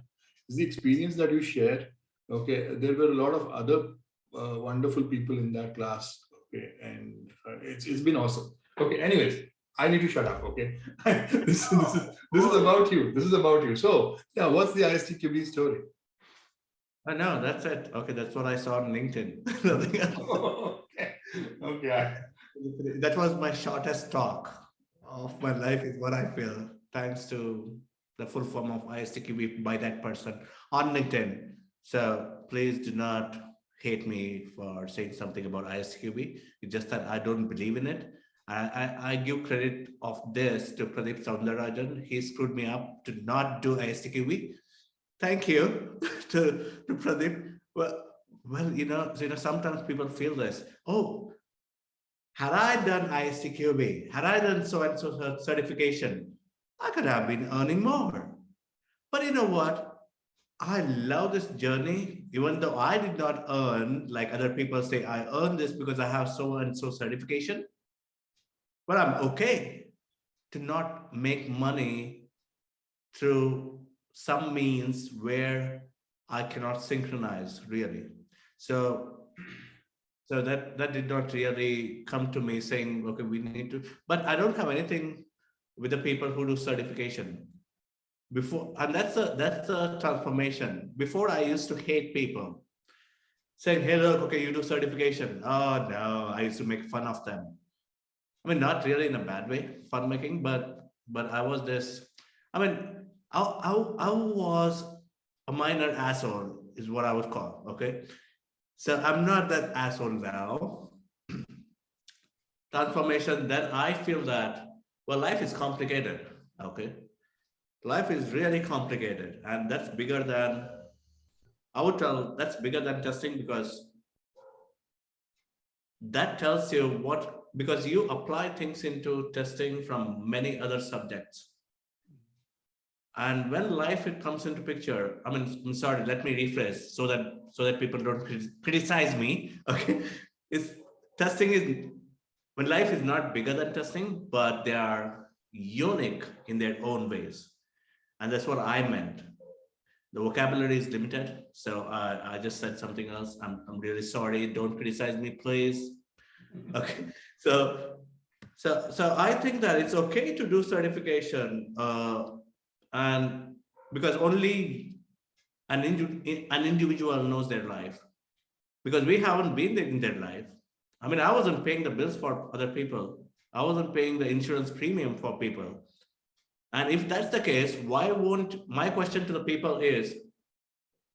It's the experience that you share. Okay, there were a lot of other wonderful people in that class. Okay, and it's been awesome. Okay, anyways, I need to shut up. Okay, this is about you. This is about you. So yeah, what's the ISTQB story? No, that's it. Okay, that's what I saw on LinkedIn. Nothing else. Okay, okay. That was my shortest talk of my life, is what I feel, thanks to the full form of ISTQB by that person on LinkedIn. So please do not hate me for saying something about ISTQB. It's just that I don't believe in it. I give credit of this to Pradeep Soundarajan. He screwed me up to not do ISTQB. Thank you to Pradeep. Well, sometimes people feel this. Oh, had I done ISTQB, had I done so and so certification, I could have been earning more. But you know what? I love this journey, even though I did not earn like other people say, I earned this because I have so and so certification. But I'm okay to not make money through some means where I cannot synchronize really. So that did not really come to me saying, okay, we need to, but I don't have anything with the people who do certification before. And that's a transformation. Before I used to hate people saying, hey, look, okay, you do certification. Oh no, I used to make fun of them. I mean, not really in a bad way, fun making, but I was this. I mean, I was a minor asshole, is what I would call. Okay, so I'm not that asshole now. Transformation. Then I feel that well, life is complicated. Okay, life is really complicated, and that's bigger than I would tell. That's bigger than testing because that tells you what because you apply things into testing from many other subjects. And when life it comes into picture, I mean, I'm sorry, let me rephrase so that people don't criticize me. Okay, it's testing is when life is not bigger than testing, but they are unique in their own ways, and that's what I meant. The vocabulary is limited, so I just said something else. I'm really sorry. Don't criticize me, please. Okay, so so I think that it's okay to do certification, and because only an individual knows their life, because we haven't been in their life. I mean, I wasn't paying the bills for other people. I wasn't paying the insurance premium for people. And if that's the case, why won't my question to the people is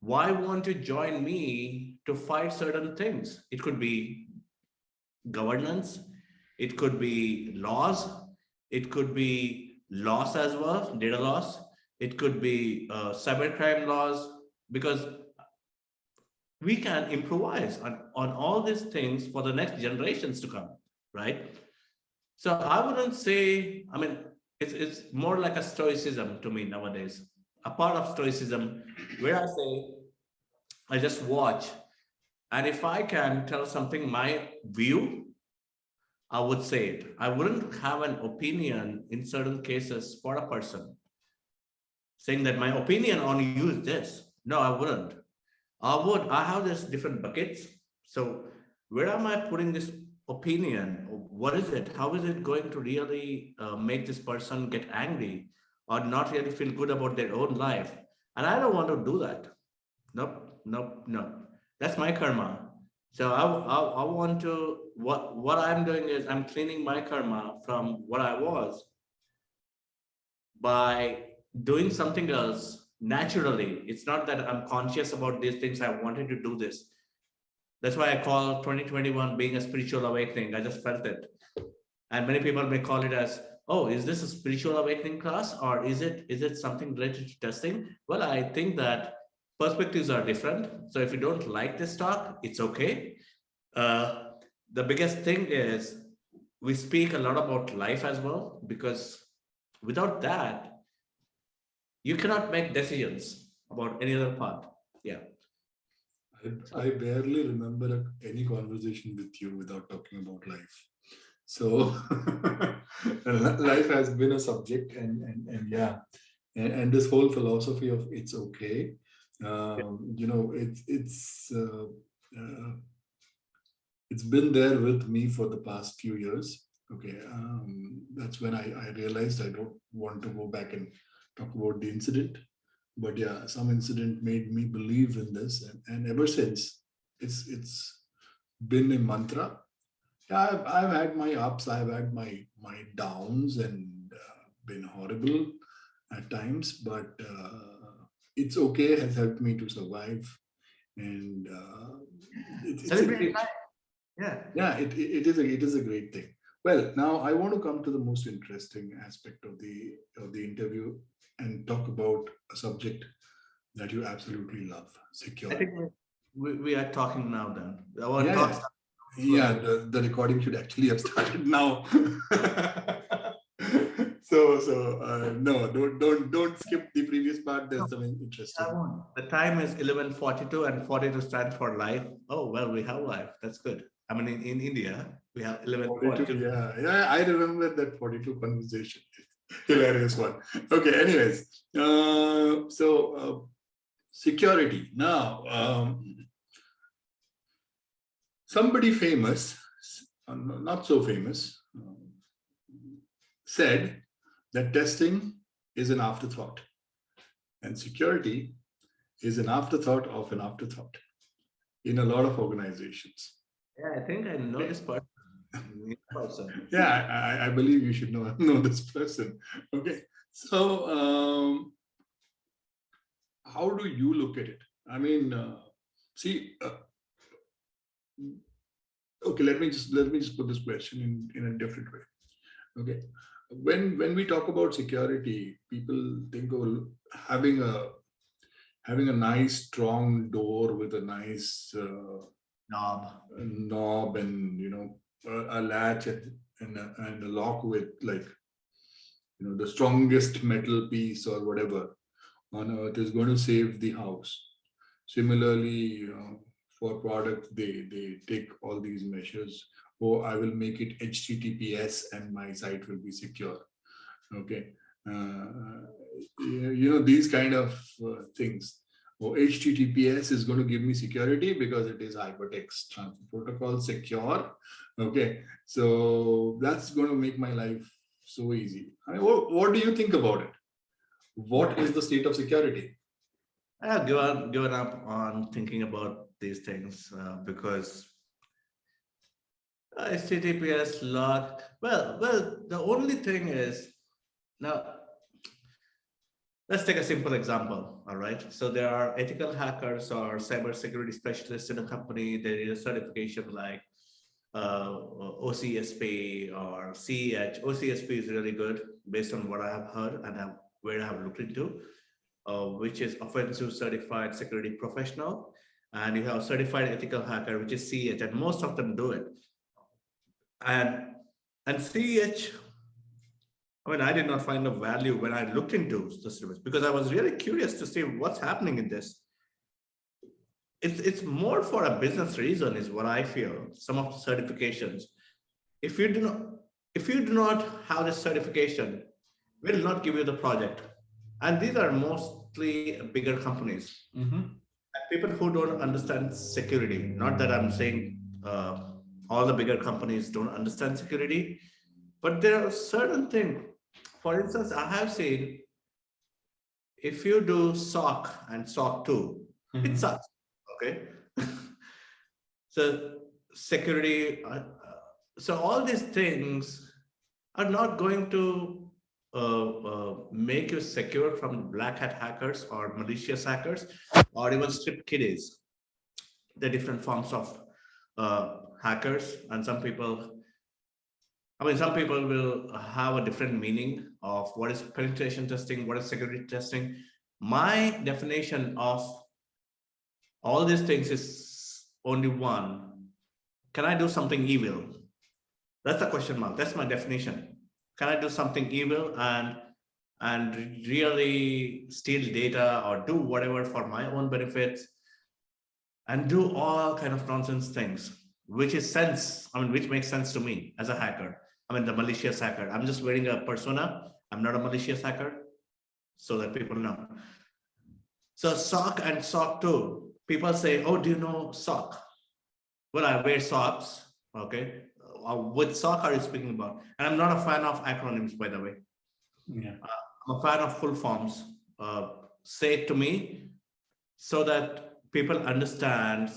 why won't you join me to fight certain things? It could be governance, it could be laws, it could be loss as well, data loss, it could be cybercrime laws, because we can improvise on all these things for the next generations to come, right? So I wouldn't say, I mean, it's more like a stoicism to me nowadays, a part of stoicism where I say, I just watch. And if I can tell something, my view, I would say it. I wouldn't have an opinion in certain cases for a person saying that my opinion on you is this. No, I wouldn't. I have this different buckets. So where am I putting this opinion? What is it? How is it going to really make this person get angry or not really feel good about their own life? And I don't want to do that. Nope, nope, no. That's my karma. So I want to what I'm doing is I'm cleaning my karma from what I was by doing something else naturally. It's not that I'm conscious about these things. I wanted to do this. That's why I call 2021 being a spiritual awakening. I just felt it. And many people may call it as, oh, is this a spiritual awakening class or is it something related to testing? Well, I think that perspectives are different. So if you don't like this talk, it's okay. Uh, the biggest thing is we speak a lot about life as well, because without that, you cannot make decisions about any other part. Yeah. I barely remember any conversation with you without talking about life. So life has been a subject, and yeah, and this whole philosophy of it's okay. Uh, it's been there with me for the past few years. Okay, that's when I realized I don't want to go back and talk about the incident. But yeah, some incident made me believe in this, and ever since, it's been a mantra. Yeah, I've had my ups, I've had my downs, and been horrible at times. But it's okay has helped me to survive, and it's a Celebrate great, life. Yeah. yeah, it is a great thing. Well, now I want to come to the most interesting aspect of the interview and talk about a subject that you absolutely love, I security. think we are talking now then. Our Yeah, talks yeah, are yeah. flowing. The recording should actually have started now. So no, don't skip the previous part. No, There's something I interesting. won't. The time is 11:42 and 42 stands for life. Oh, well, we have life. That's good. I mean, in India, we have 42, 11:42. yeah, yeah. I remember that 42 conversation. Hilarious one. Okay, anyways, security. Now, somebody famous, not so famous, said that testing is an afterthought and security is an afterthought of an afterthought in a lot of organizations. Yeah, I think I know Okay. this person. This person. Yeah, I believe you should know, know this person. Okay. So, how do you look at it? I mean, see, okay, let me just put this question in a different way. Okay. When we talk about security, people think of having a nice strong door with a nice Knob. knob, and a latch, and a lock with, like, the strongest metal piece or whatever on earth is going to save the house. Similarly, for product, they take all these measures. Oh, I will make it HTTPS and my site will be secure. Okay. uh, these kind of things. Oh, HTTPS is going to give me security because it is hypertext transfer protocol secure. Okay, so that's going to make my life so easy. I mean, what do you think about it? What is the state of security? I have given up on thinking about these things because HTTPS log. Well, the only thing is now. Let's take a simple example. All right. So there are ethical hackers or cybersecurity specialists in a company. There is a certification like OCSP or CEH. OCSP is really good based on what I have heard and where I have looked into, which is Offensive Certified Security Professional. And you have Certified Ethical Hacker, which is CEH, and most of them do it. And CEH, I mean, I did not find the value when I looked into the service because I was really curious to see what's happening in this. It's more for a business reason, is what I feel. Some of the certifications, if you do not have this certification, will not give you the project. And these are mostly bigger companies. Mm-hmm. People who don't understand security. Not that I'm saying all the bigger companies don't understand security, but there are certain things. For instance, I have seen if you do SOC and SOC 2, it Mm-hmm. sucks. Okay. So security, so all these things are not going to make you secure from black hat hackers or malicious hackers or even script kiddies. The different forms of hackers, and some people will have a different meaning of what is penetration testing, what is security testing. My definition of all these things is only one. Can I do something evil? That's the question mark. That's my definition. Can I do something evil and really steal data or do whatever for my own benefits and do all kind of nonsense things, which is sense. I mean, which makes sense to me as a hacker. I mean, the malicious hacker. I'm just wearing a persona. I'm not a malicious hacker, so that people know. So sock and sock 2. People say, "Oh, do you know sock?" Well, I wear socks. Okay, which sock are you speaking about? And I'm not a fan of acronyms, by the way. Yeah. I'm a fan of full forms. Say it to me so that people understand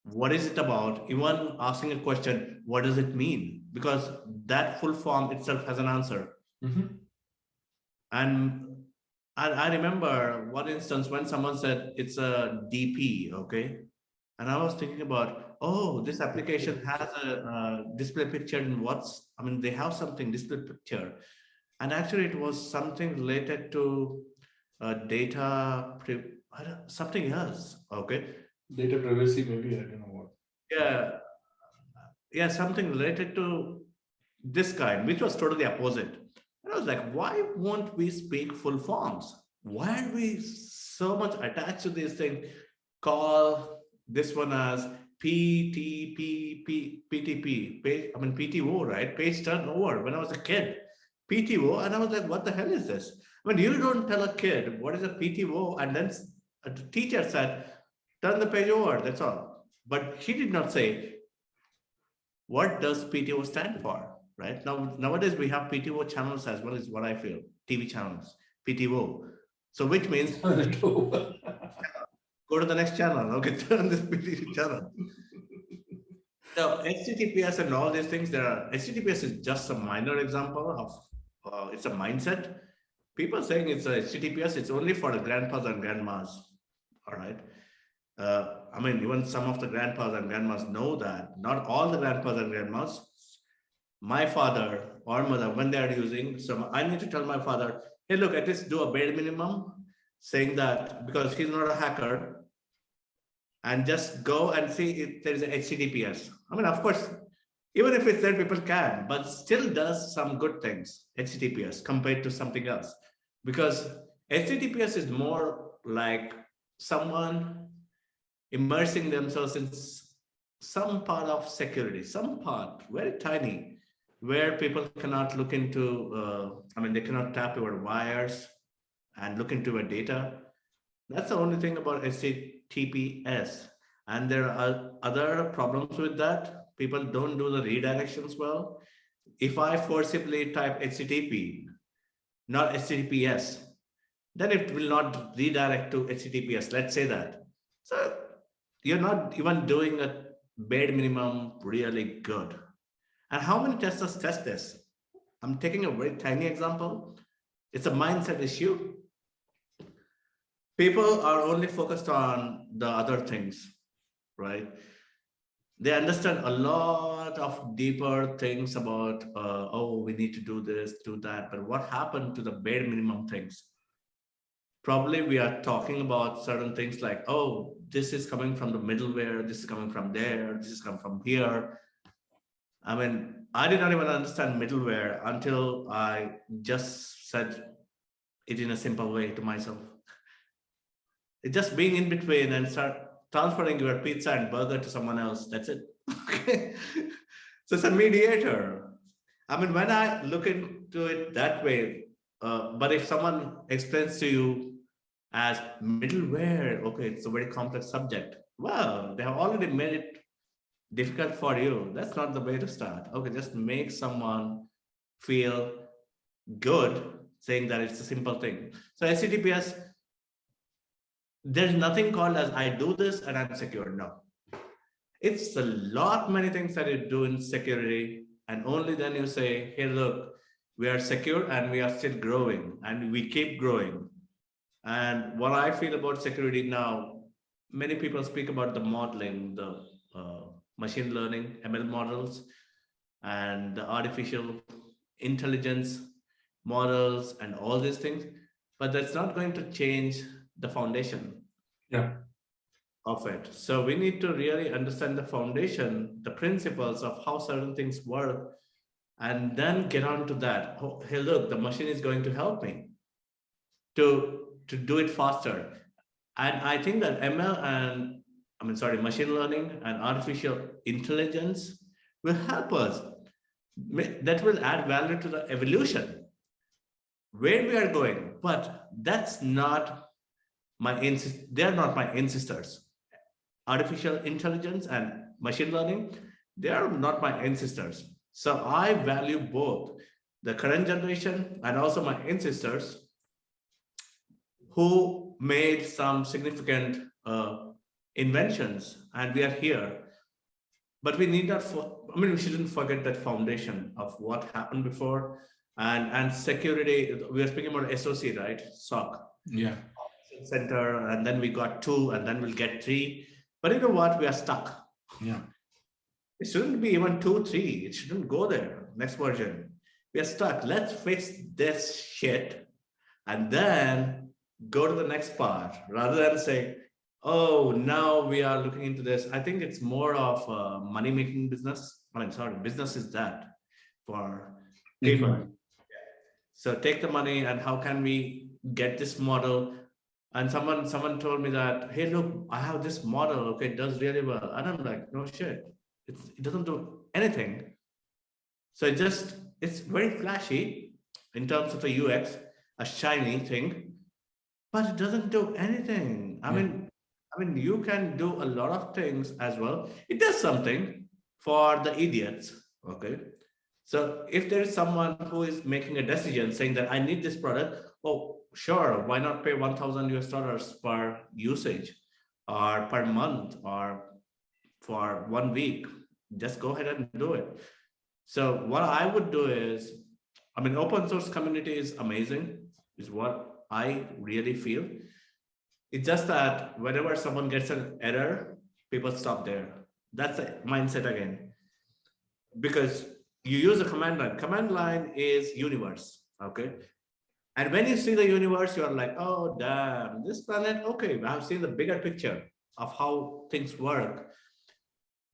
what is it about. Even asking a question, what does it mean? Because that full form itself has an answer. Mm-hmm. And I remember one instance when someone said it's a DP, okay? And I was thinking about, oh, this application has a display picture in what's, I mean, they have something display picture. And actually it was something related to data, something else, okay? Data privacy, maybe, I don't know what. Yeah, yeah, something related to this kind, which was totally opposite. And I was like, why won't we speak full forms? Why are we so much attached to this thing? Call this one as PTP, page, I mean PTO, right? Page turnover. When I was a kid, PTO, and I was like, what the hell is this? I mean, you don't tell a kid what is a PTO, and then a teacher said, turn the page over. That's all. But he did not say what does PTO stand for, right? Now nowadays we have PTO channels as well, is what I feel. TV channels, PTO. So which means go to the next channel. Okay, turn this PTO channel. So HTTPS and all these things, HTTPS is just a minor example of it's a mindset. People saying it's a HTTPS, it's only for the grandpas and grandmas. All right. I mean, even some of the grandpas and grandmas know that. Not all the grandpas and grandmas. My father or mother, when they are using, so I need to tell my father, hey, look, at least do a bare minimum, saying that because he's not a hacker, and just go and see if there is a HTTPS. I mean, of course, even if it's there, people can, but still does some good things, HTTPS, compared to something else. Because HTTPS is more like someone immersing themselves in some part of security, some part, very tiny, where people cannot look into, I mean, they cannot tap your wires and look into your data. That's the only thing about HTTPS. And there are other problems with that. People don't do the redirections well. If I forcibly type HTTP, not HTTPS, then it will not redirect to HTTPS. Let's say that. So you're not even doing a bare minimum really good. And how many testers test this? I'm taking a very tiny example. It's a mindset issue. People are only focused on the other things, right? They understand a lot of deeper things about, oh, we need to do this, do that. But what happened to the bare minimum things? Probably we are talking about certain things like, oh, this is coming from the middleware, this is coming from there, this is coming from here. I mean, I did not even understand middleware until I just said it in a simple way to myself. It's just being in between and start transferring your pizza and burger to someone else. That's it. Okay. So it's a mediator. I mean, when I look into it that way, but if someone explains to you as middleware, okay, it's a very complex subject. Well, they have already made it difficult for you. That's not the way to start. Okay, just make someone feel good saying that it's a simple thing. So HTTPS, there's nothing called as I do this and I'm secure. No. It's a lot many things that you do in security, and only then you say, hey, look, we are secure and we are still growing and we keep growing. And what I feel about security now, many people speak about the modeling, the machine learning, ML models, and the artificial intelligence models and all these things, but that's not going to change the foundation. Yeah. of it. So we need to really understand the foundation, the principles of how certain things work, and then get on to that. Oh, hey, look, the machine is going to help me to do it faster. And I think that ML and machine learning and artificial intelligence will help us. That will add value to the evolution where we are going. But that's not they are not my ancestors. Artificial intelligence and machine learning, they are not my ancestors. So I value both the current generation and also my ancestors who made some significant inventions, and we are here. But we need not, we shouldn't forget that foundation of what happened before, and security. We are speaking about SOC, right? SOC. Yeah. Center, and then we got 2, and then we'll get 3. But you know what? We are stuck. Yeah. It shouldn't be even 2, 3. It shouldn't go there. Next version. We are stuck. Let's fix this shit and then go to the next part rather than saying, oh, now we are looking into this. I think it's more of a money making business. Business is that for people. So take the money and how can we get this model? And someone told me that, hey, look, I have this model. Okay, it does really well. And I'm like, no shit. It doesn't do anything. So it's very flashy in terms of the UX, a shiny thing, but it doesn't do anything. I mean, you can do a lot of things as well. It does something for the idiots. Okay. So if there is someone who is making a decision saying that I need this product, oh, sure, why not pay $1,000 per usage or per month or for 1 week? Just go ahead and do it. So what I would do is, open source community is amazing, is what I really feel. It's just that whenever someone gets an error, people stop there. That's a mindset again. Because you use a command line. Command line is universe, okay? And when you see the universe, you're like, oh, damn, this planet, okay, I've seen the bigger picture of how things work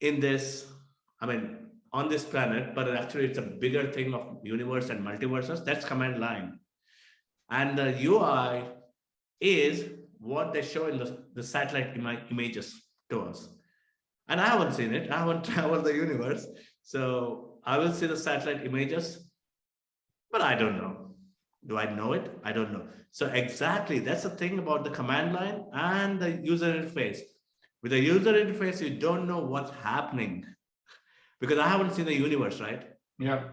in this, on this planet, but actually it's a bigger thing of universe and multiverses. That's command line. And the UI is what they show in the satellite images to us. And I haven't seen it. I haven't traveled the universe. So I will see the satellite images, but I don't know. Do I know it? I don't know. So exactly, that's the thing about the command line and the user interface. With the user interface, you don't know what's happening because I haven't seen the universe, right? Yeah.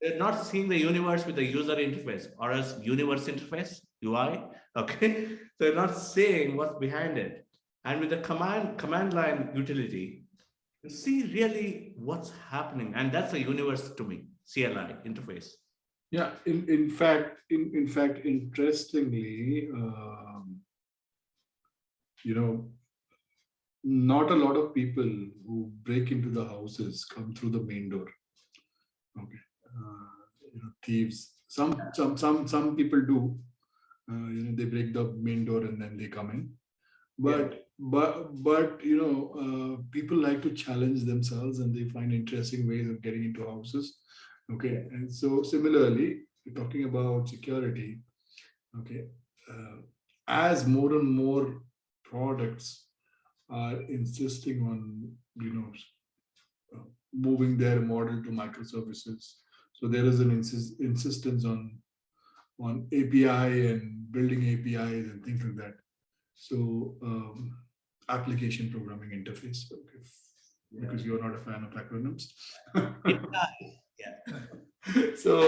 They're not seeing the universe with the user interface or as universe interface, UI. Okay. So they're not seeing what's behind it. And with the command line utility, you see really what's happening. And that's a universe to me, CLI interface. Yeah. In fact, interestingly, not a lot of people who break into the houses come through the main door. Okay. Thieves. Some people do. They break the main door and then they come in. But people like to challenge themselves and they find interesting ways of getting into houses. Okay. And so similarly, talking about security. Okay. As more and more products are insisting on moving their model to microservices, so there is an insistence on API and building APIs and things like that. So application programming interface. Okay, because you're not a fan of acronyms. Yeah. So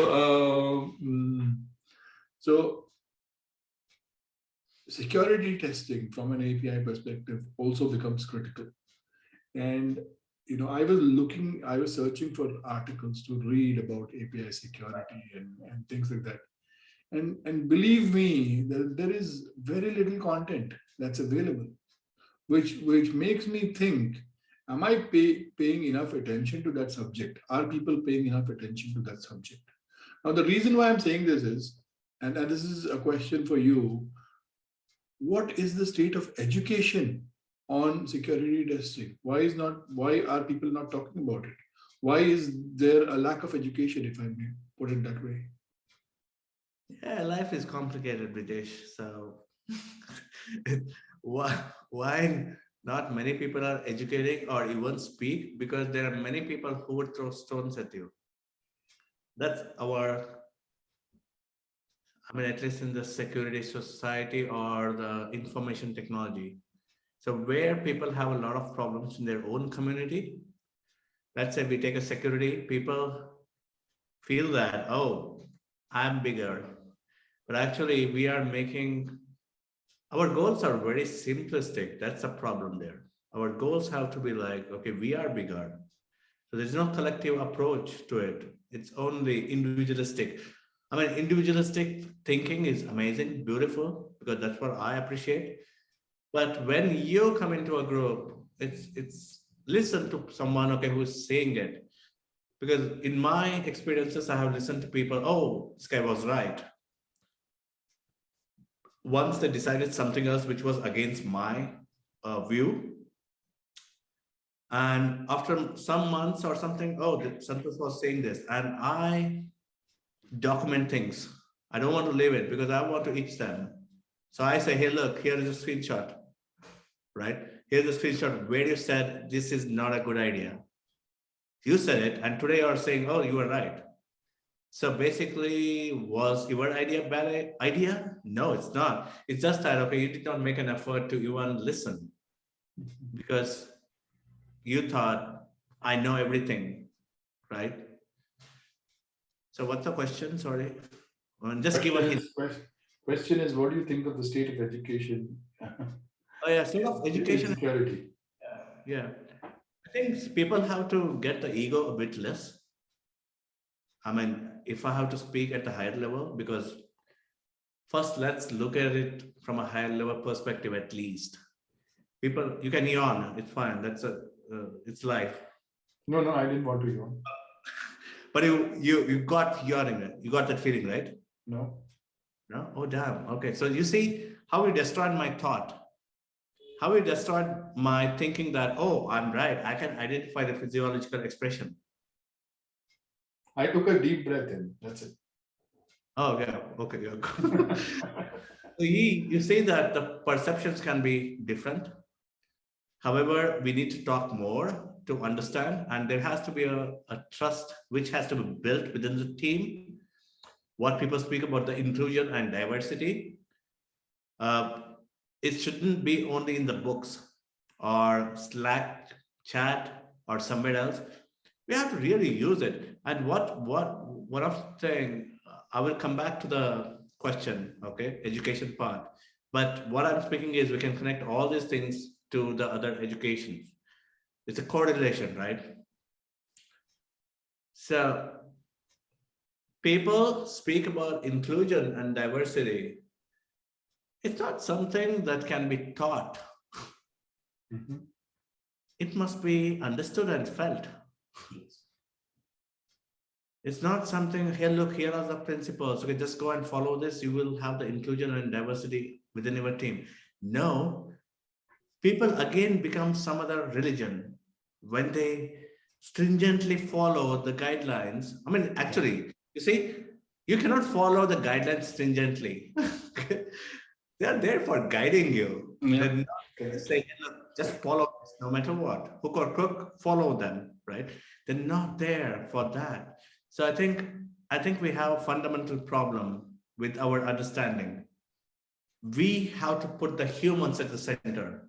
security testing from an API perspective also becomes critical. And I was searching for articles to read about API security and things like that. And believe me, there is very little content that's available, which makes me think, am I paying enough attention to that subject? Are people paying enough attention to that subject? Now, the reason why I'm saying this is, and this is a question for you, what is the state of education on security testing? Why are people not talking about it? Why is there a lack of education, if I may put it that way? Yeah, life is complicated, British. So why why not many people are educating or even speak? Because there are many people who would throw stones at you. That's our, I mean, at least in the security society or the information technology. So where people have a lot of problems in their own community, let's say we take a security, people feel that, oh, I'm bigger. But actually, we are making our goals are very simplistic. That's a problem there. Our goals have to be like, okay, we are bigger. So there's no collective approach to it. It's only individualistic. I mean, individualistic thinking is amazing, beautiful, because that's what I appreciate. But when you come into a group, it's listen to someone, okay, who's saying it. Because in my experiences, I have listened to people, oh, this guy was right. Once they decided something else which was against my view, and after some months or something, oh, Santosh was saying this, and I document things. I don't want to leave it because I want to each them. So I say, hey, look, here is a screenshot, right? Here's a screenshot where you said this is not a good idea. You said it, and today you're saying, oh, you were right. So basically, was your idea a bad idea? No, it's not. It's just that, okay, you did not make an effort to even listen because you thought, I know everything, right? So what's the question? Sorry. Just give a Question hint. is question is, what do you think of the state of education Oh, yeah, state of in education. security? Yeah. I think people have to get the ego a bit less. I mean, if I have to speak at the higher level, because first let's look at it from a higher level perspective at least. People, you can yawn, it's fine. It's life. No, no, I didn't want to yawn. But you got yawning, you got that feeling, right? No. No? Oh, damn. Okay. So you see how you destroyed my thought, how you destroyed my thinking that, oh, I'm right. I can identify the physiological expression. I took a deep breath in. That's it. Oh, yeah. Okay. Yeah. So you say that the perceptions can be different. However, we need to talk more to understand, and there has to be a trust which has to be built within the team. What people speak about the inclusion and diversity, uh, it shouldn't be only in the books or Slack chat or somewhere else. We have to really use it. And what I'm saying, I will come back to the question, okay, education part. But what I'm speaking is we can connect all these things to the other education. It's a correlation, right? So people speak about inclusion and diversity. It's not something that can be taught. Mhm. It must be understood and felt. It's not something, here, look, here are the principles. Okay, just go and follow this. You will have the inclusion and diversity within your team. No, people again become some other religion when they stringently follow the guidelines. I mean, actually, you see, you cannot follow the guidelines stringently. They are there for guiding you. Yeah. They're not Correct. saying, look, just follow this no matter what. Hook or crook, follow them, right? They're not there for that. So I think we have a fundamental problem with our understanding. We have to put the humans at the center.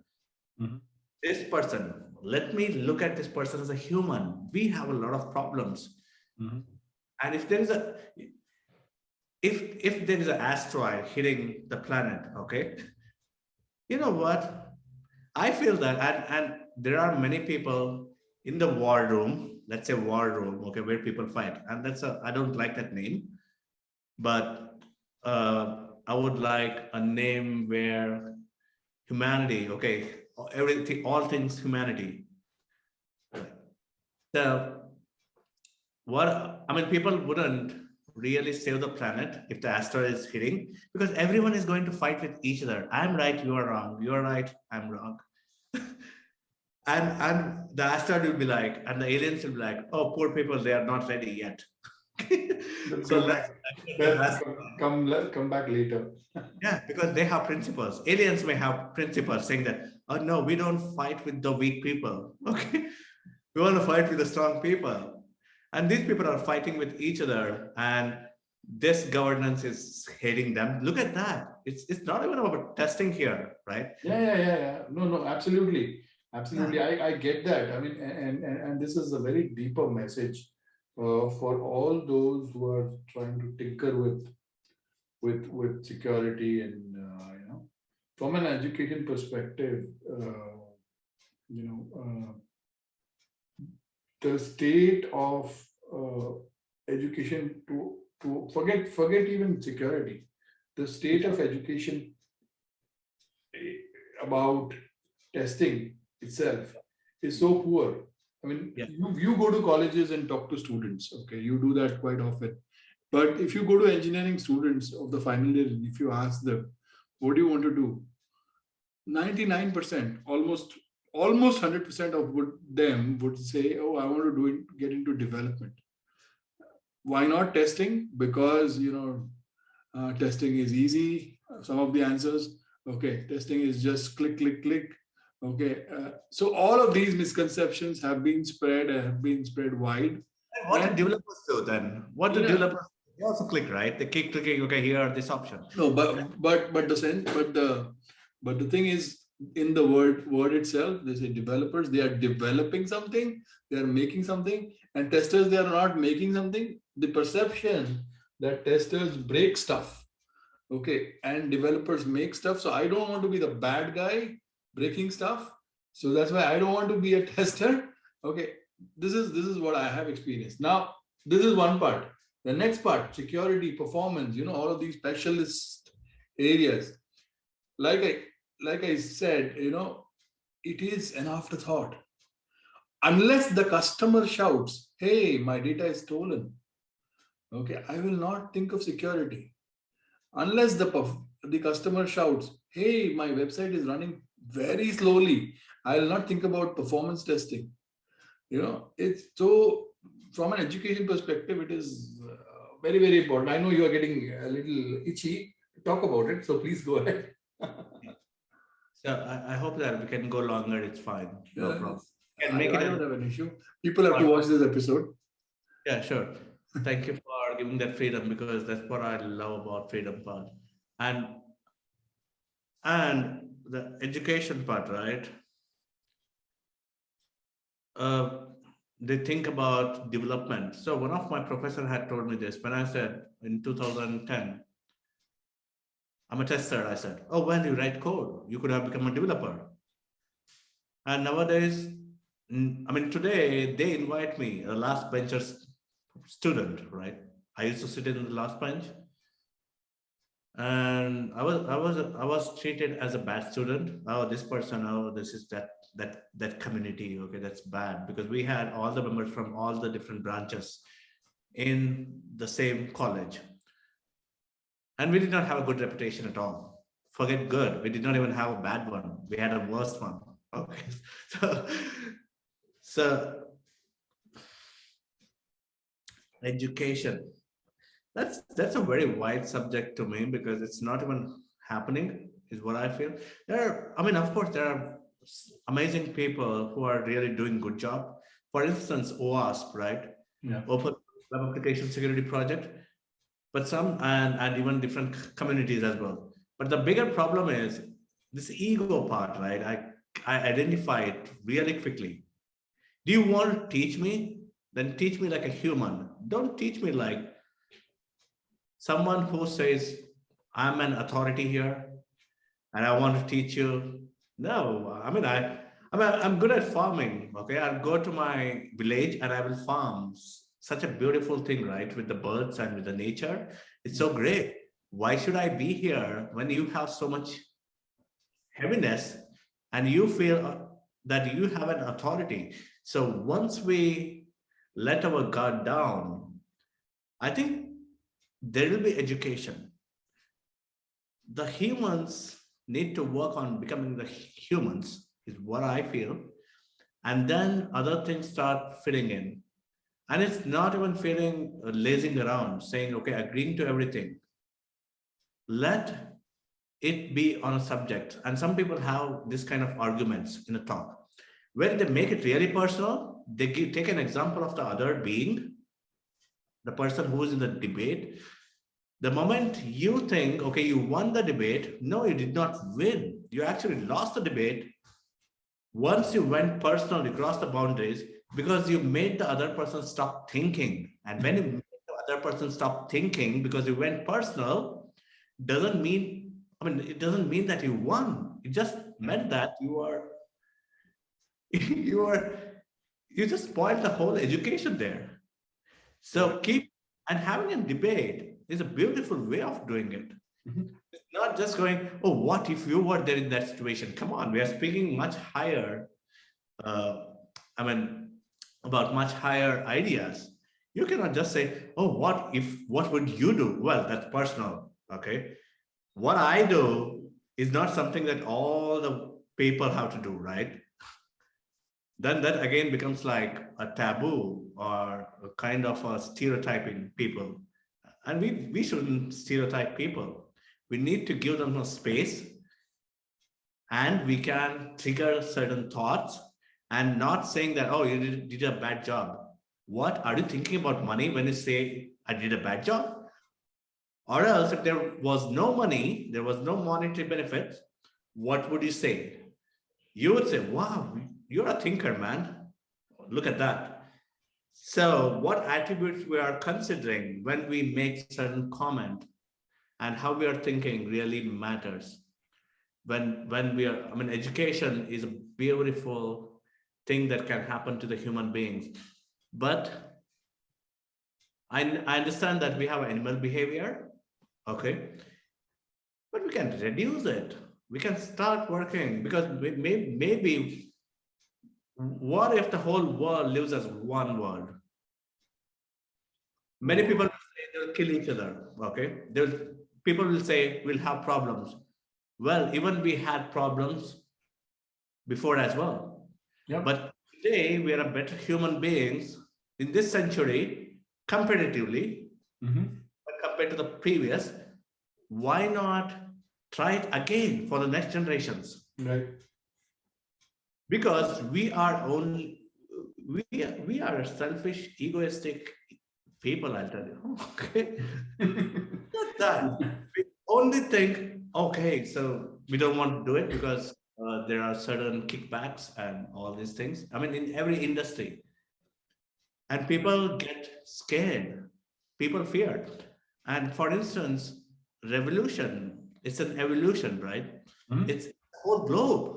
Mhm. This person, let me look at this person as a human. We have a lot of problems. Mhm. And if there is an asteroid hitting the planet, okay, you know what? I feel that, and there are many people in the war room, let's say war room, okay, where people fight. And I don't like that name, but I would like a name where humanity, okay, everything, all things humanity. So what I mean, people wouldn't really save the planet if the asteroid is hitting because everyone is going to fight with each other. I'm right, you are wrong. You are right, I'm wrong. And the asteroid will be like, and the aliens will be like, oh, poor people, they are not ready yet. They'll So come let's back. the Let's asteroid. come back later. Yeah, because they have principles. Aliens may have principles saying that, oh no, we don't fight with the weak people. Okay. We want to fight with the strong people. And these people are fighting with each other. And this governance is hating them. Look at that. It's not even about testing here, right? Yeah. No, absolutely. Yeah. Absolutely. I get that. I mean, and this is a very deeper message for all those who are trying to tinker with security and from an education perspective, you know, the state of education to forget even security, the state of education about testing itself is so poor. I mean, Yeah. you go to colleges and talk to students. Okay, you do that quite often. But if you go to engineering students of the final year, if you ask them, what do you want to do? 99%, almost 100% of them would say, oh, I want to get into development. Why not testing? Because testing is easy. Some of the answers, okay, testing is just click click click. Okay, so all of these misconceptions have been spread wide. And what do And developers do then? What do yeah, developers do? They also click, right? They keep clicking, okay, here are this option. no, but the thing is, in the word itself, they say developers, they are developing something, they are making something, and testers, they are not making something. The perception that testers break stuff, okay, and developers make stuff. So I don't want to be the bad guy breaking stuff. So that's why I don't want to be a tester. Okay, this is what I have experienced. Now, this is one part. The next part, security, performance, all of these specialist areas. Like I like I said, it is an afterthought. Unless the customer shouts, "Hey, my data is stolen." Okay, I will not think of security. Unless the customer shouts, "Hey, my website is running very slowly," I will not think about performance testing. It's so, from an education perspective, it is very, very important. I know you are getting a little itchy to talk about it, so please go ahead. So I hope that we can go longer. It's fine. No Yeah, problem. Can I, make it I a don't have an issue. People have to part. watch this episode. Yeah, sure. Thank you for giving that freedom because that's what I love about freedom part. And the education part, right? Uh, they think about development. So one of my professor had told me this when I said in 2010, I'm a tester. I said, oh, well, you write code. You could have become a developer. And nowadays, I mean, today they invite me, a last bencher student, right? I used to sit in the last bench, and I was treated as a bad student. Oh, this person. Oh, this is that community. Okay, that's bad because we had all the members from all the different branches in the same college, and we did not have a good reputation at all. Forget good. We did not even have a bad one. We had a worst one. Okay, so so education. That's a very wide subject to me because it's not even happening, is what I feel. I mean, of course, there are amazing people who are really doing good job. For instance, OWASP, right? Yeah. Open Web Application Security Project, but some and even different communities as well. But the bigger problem is this ego part, right? I identify it really quickly. Do you want to teach me? Then teach me like a human. Don't teach me like someone who says, I'm an authority here and I want to teach you. No, I mean, I'm good at farming. Okay. I'll go to my village and I will farm. Such a beautiful thing, right? With the birds and with the nature. It's so great. Why should I be here when you have so much heaviness and you feel that you have an authority? So once we let our guard down, I think there will be education. The humans need to work on becoming the humans, is what I feel. And then other things start fitting in. And it's not even feeling lazing around, saying, okay, agreeing to everything. Let it be on a subject. And some people have this kind of arguments in a talk. When they make it really personal, they take an example of the other being, the person who is in the debate. The moment you think, okay, you won the debate, no, you did not win. You actually lost the debate once you went personal, you crossed the boundaries because you made the other person stop thinking. And when you make the other person stop thinking because you went personal, doesn't mean, it doesn't mean that you won. It just meant that you are, you are, you just spoiled the whole education there. So and having a debate is a beautiful way of doing it. It's not just going, oh, what if you were there in that situation? Come on, we are speaking much higher, uh, I mean, about much higher ideas. You cannot just say, oh, what would you do? Well, that's personal, okay? What I do is not something that all the people have to do, right? Then that again becomes like a taboo or a kind of a stereotyping people. And we shouldn't stereotype people. We need to give them a space, and we can trigger certain thoughts, and not saying that, oh, you did a bad job. What are you thinking about money when you say I did a bad job? Or else, if there was no money, there was no monetary benefit, what would you say? You would say, wow, you're a thinker, man. Look at that. So what attributes we are considering when we make certain comment, and how we are thinking really matters. When we are, education is a beautiful thing that can happen to the human beings. But I understand that we have animal behavior, okay, but we can reduce it. We can start working, because maybe what if the whole world lives as one world? Many people will say they'll kill each other. Okay, people will say we'll have problems. Well, even we had problems before as well. Yep. But today we are a better human beings in this century comparatively, compared to the previous. Why not try it again for the next generations? Right. Because we are selfish, egoistic people, I'll tell you. Okay. Not that. We only think, okay, so we don't want to do it because there are certain kickbacks and all these things. In every industry. And people get scared. People fear. And for instance, revolution, it's an evolution, right? It's the whole globe.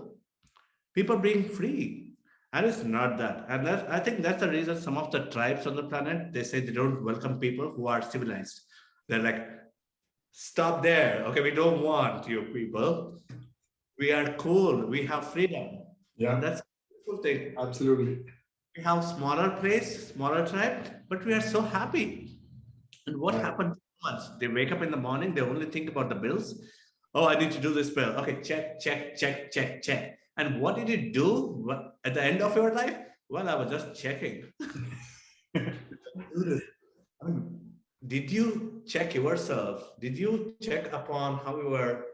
People being free. And it's not that. And I think that's the reason some of the tribes on the planet, they say they don't welcome people who are civilized. They're like, stop there. Okay, we don't want you people. We are cool. We have freedom. Yeah. And that's a beautiful thing. Absolutely. We have smaller place, smaller tribe, but we are so happy. And what happened once? They wake up in the morning, they only think about the bills. Oh, I need to do this bill. Okay, check, check, check, check, check. And what did you do at the end of your life? Well, I was just checking. Did you check yourself? Did you check upon how your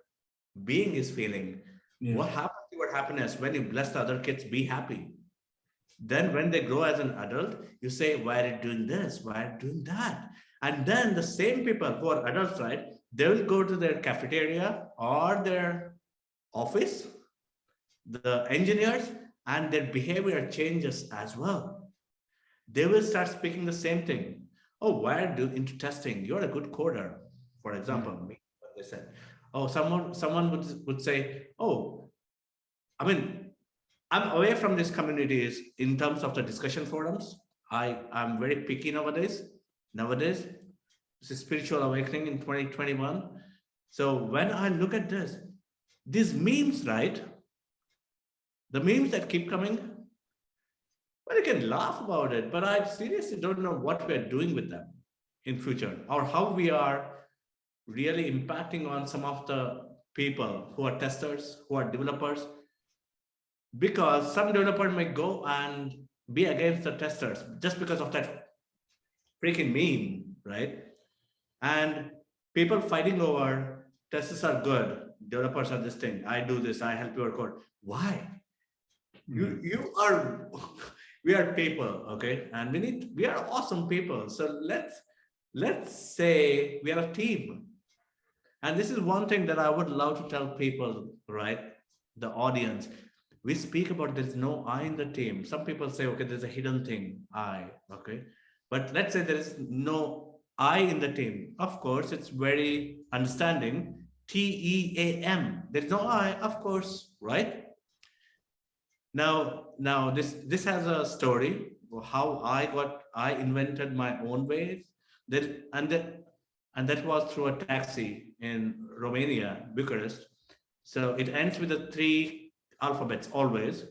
being is feeling? Yeah. What happens to your happiness when you bless the other kids? Be happy. Then when they grow as an adult, you say, why are you doing this? Why are you doing that? And then the same people who are adults, right? They will go to their cafeteria or their office, the engineers, and their behavior changes as well. They will start speaking the same thing. Oh, why are you into testing? You're a good coder, for example. Me, what they said. Oh, someone would say, oh, I'm away from these communities in terms of the discussion forums. I'm very picky nowadays. It's a spiritual awakening in 2021. So when I look at this, these memes, right? The memes that keep coming, well, you can laugh about it, but I seriously don't know what we're doing with them in future, or how we are really impacting on some of the people who are testers, who are developers. because some developer may go and be against the testers just because of that freaking meme, right? And people fighting over testers are good, developers are this thing. I do this, I help your code. Why? You are we are people, okay? And we are awesome people. So let's say we are a team. And this is one thing that I would love to tell people, right? The audience. We speak about there's no I in the team. Some people say, okay, there's a hidden thing, I, okay? But let's say there is no I in the team. Of course, it's very understanding. TEAM. There's no I, of course, right? Now this has a story of how I invented my own ways. That was through a taxi in Romania, Bucharest. So it ends with the three alphabets always,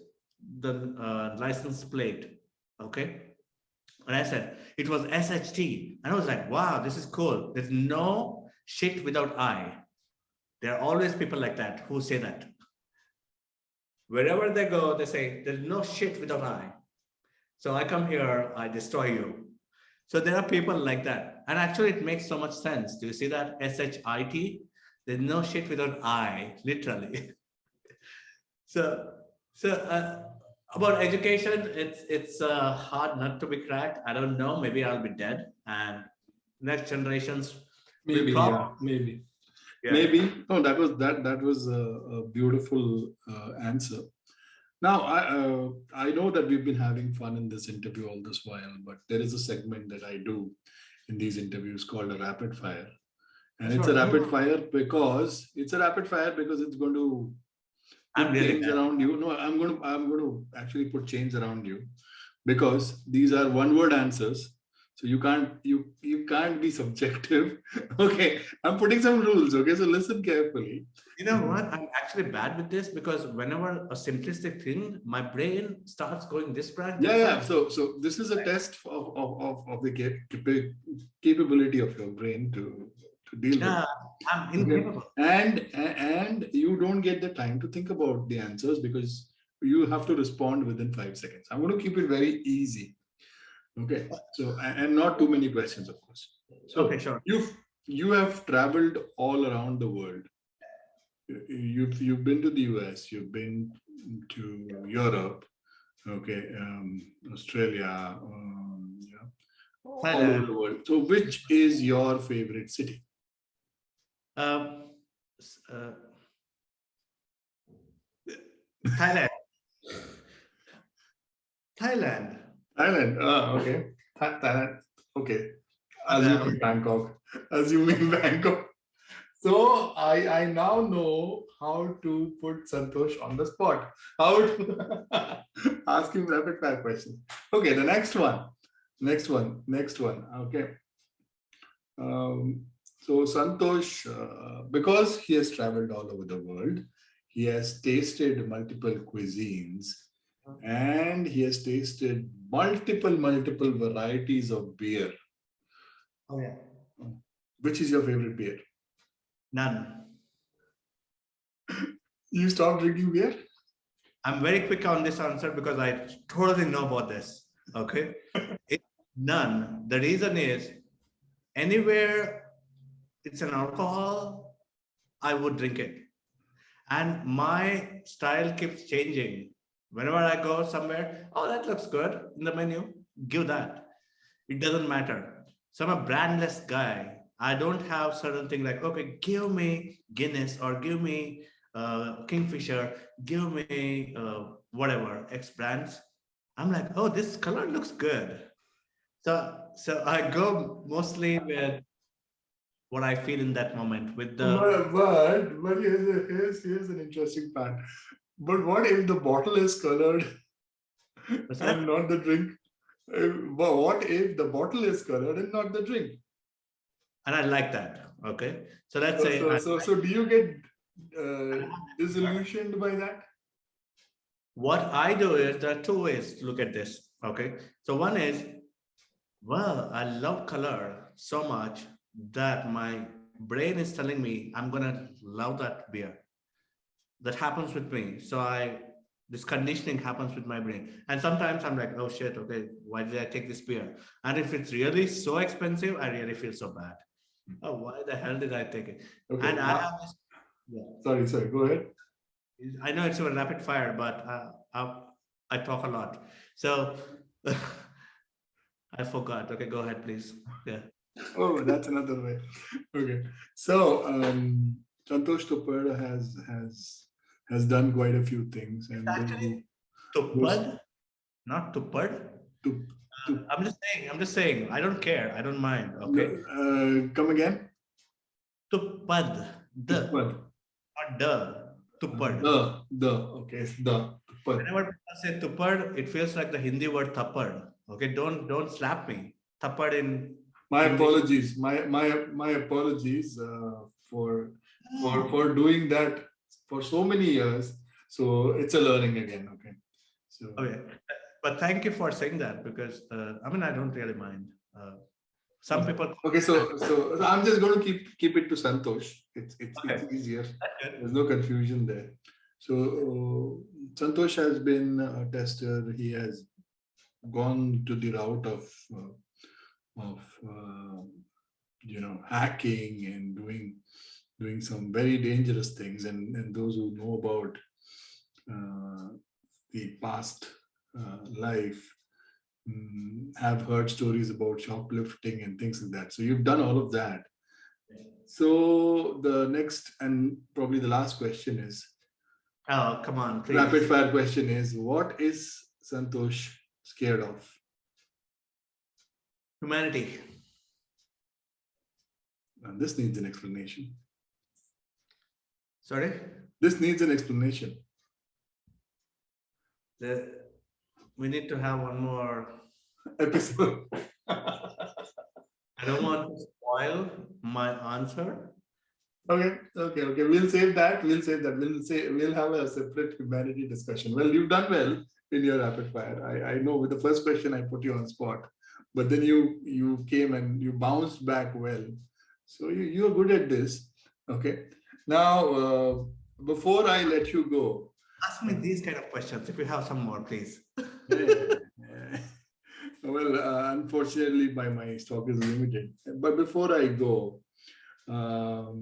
the license plate. Okay. And I said it was SHT. And I was like, wow, this is cool. There's no shit without I. There are always people like that who say that. Wherever they go, they say, there's no shit without I. So I come here, I destroy you. So there are people like that. And actually, it makes so much sense. Do you see that? SHIT? There's no shit without I, literally. so, so about education, it's hard not to be cracked. I don't know. Maybe I'll be dead, and next generations will Maybe, probably. yeah, maybe. Yeah. Maybe. No, that was a beautiful answer. Now, I know that we've been having fun in this interview all this while, but there is a segment that I do in these interviews called a rapid fire. And it's a Sure. rapid fire because it's going to I'm put really chains bad. around you. No, I'm going to actually put chains around you because these are one word answers. So you can't be subjective. Okay, I'm putting some rules. Okay, so listen carefully. You know what? I'm actually bad with this because whenever a simplistic thing, my brain starts going this branch, Yeah, this yeah. branch. So this is a test of the capability of your brain to deal with Yeah, it. I'm Okay, incapable. and you don't get the time to think about the answers because you have to respond within 5 seconds. I'm going to keep it very easy. Okay, so and not too many questions, of course. Okay, So sure. you have traveled all around the world. You've been to the US. You've been to Europe. Okay, Australia. Yeah, all over Thailand. the world. So which is your favorite city? Um, uh, Thailand. Thailand. Thailand. Okay. Thailand. Okay. But, Assuming Bangkok. Assuming Bangkok. So I now know how to put Santosh on the spot. How to ask him rapid fire questions. Okay, the next one. Next one. Okay. Um, so Santosh, because he has traveled all over the world, he has tasted multiple cuisines and he has tasted multiple varieties of beer. oh yeah. Which is your favorite beer? None. You stopped drinking beer? I'm very quick on this answer because I totally know about this. Okay. It's none. The reason is anywhere it's an alcohol, I would drink it. And my style keeps changing. Whenever I go somewhere, oh, that looks good in the menu, give that. It doesn't matter. So I'm a brandless guy. I don't have certain things like, okay, give me Guinness or give me Kingfisher, give me whatever, X brands. I'm like, oh, this color looks good. So I go mostly with what I feel in that moment with the But here's an interesting part. But what if the bottle is colored what's and that? not the drink? But what if the bottle is colored and not the drink? And I like that. Okay. So let's So say so I so, so do you get I have that. disillusioned by that? What I do is there are two ways to look at this. Okay. So one is, well, I love color so much that my brain is telling me I'm gonna love that beer. That happens with me. So I This conditioning happens with my brain. And sometimes I'm like, oh shit, okay, why did I take this beer? And if it's really so expensive, I really feel so bad. Oh, why the hell did I take it? Okay. And I have this, yeah. Sorry. Go ahead. I know it's a rapid fire, but I talk a lot. So I forgot. Okay, go ahead, please. Yeah. Oh, that's another way. Okay. So Santhosh Tuppad has done quite a few things, It's and actually those Tuppad, not Tuppad. to to I'm just saying, I don't care. I don't mind. Okay. come again. Tuppad. Tuppad. Not the. Tuppad. The okay, it's the Tuppad. Whenever people say Tuppad, it feels like the Hindi word Thappad. Okay, don't slap me. Thappad in My English. apologies. My apologies for doing that for so many years. So it's a learning again. Okay. So Okay, but thank you for saying that because I mean I don't really mind. Some people. okay. So I'm just going to keep it to Santosh. It's Okay. easier. Okay. There's no confusion there. So Santosh has been a tester. He has gone to the route of hacking and doing some very dangerous things. And those who know about the past life have heard stories about shoplifting and things like that. So you've done all of that. So the next and probably the last question is, Oh, come on, please. rapid fire question is, what is Santosh scared of? Humanity. This needs an explanation. Sorry? This needs an explanation. We need to have one more episode. I don't want to spoil my answer. Okay. We'll save that. We'll have a separate humanity discussion. Well, you've done well in your rapid fire. I know with the first question I put you on spot, but then you came and you bounced back well. So you're good at this. Okay. Now, before I let you go, ask me these kind of questions if you have some more, please. yeah. Well, unfortunately, my stock is limited. But before I go, or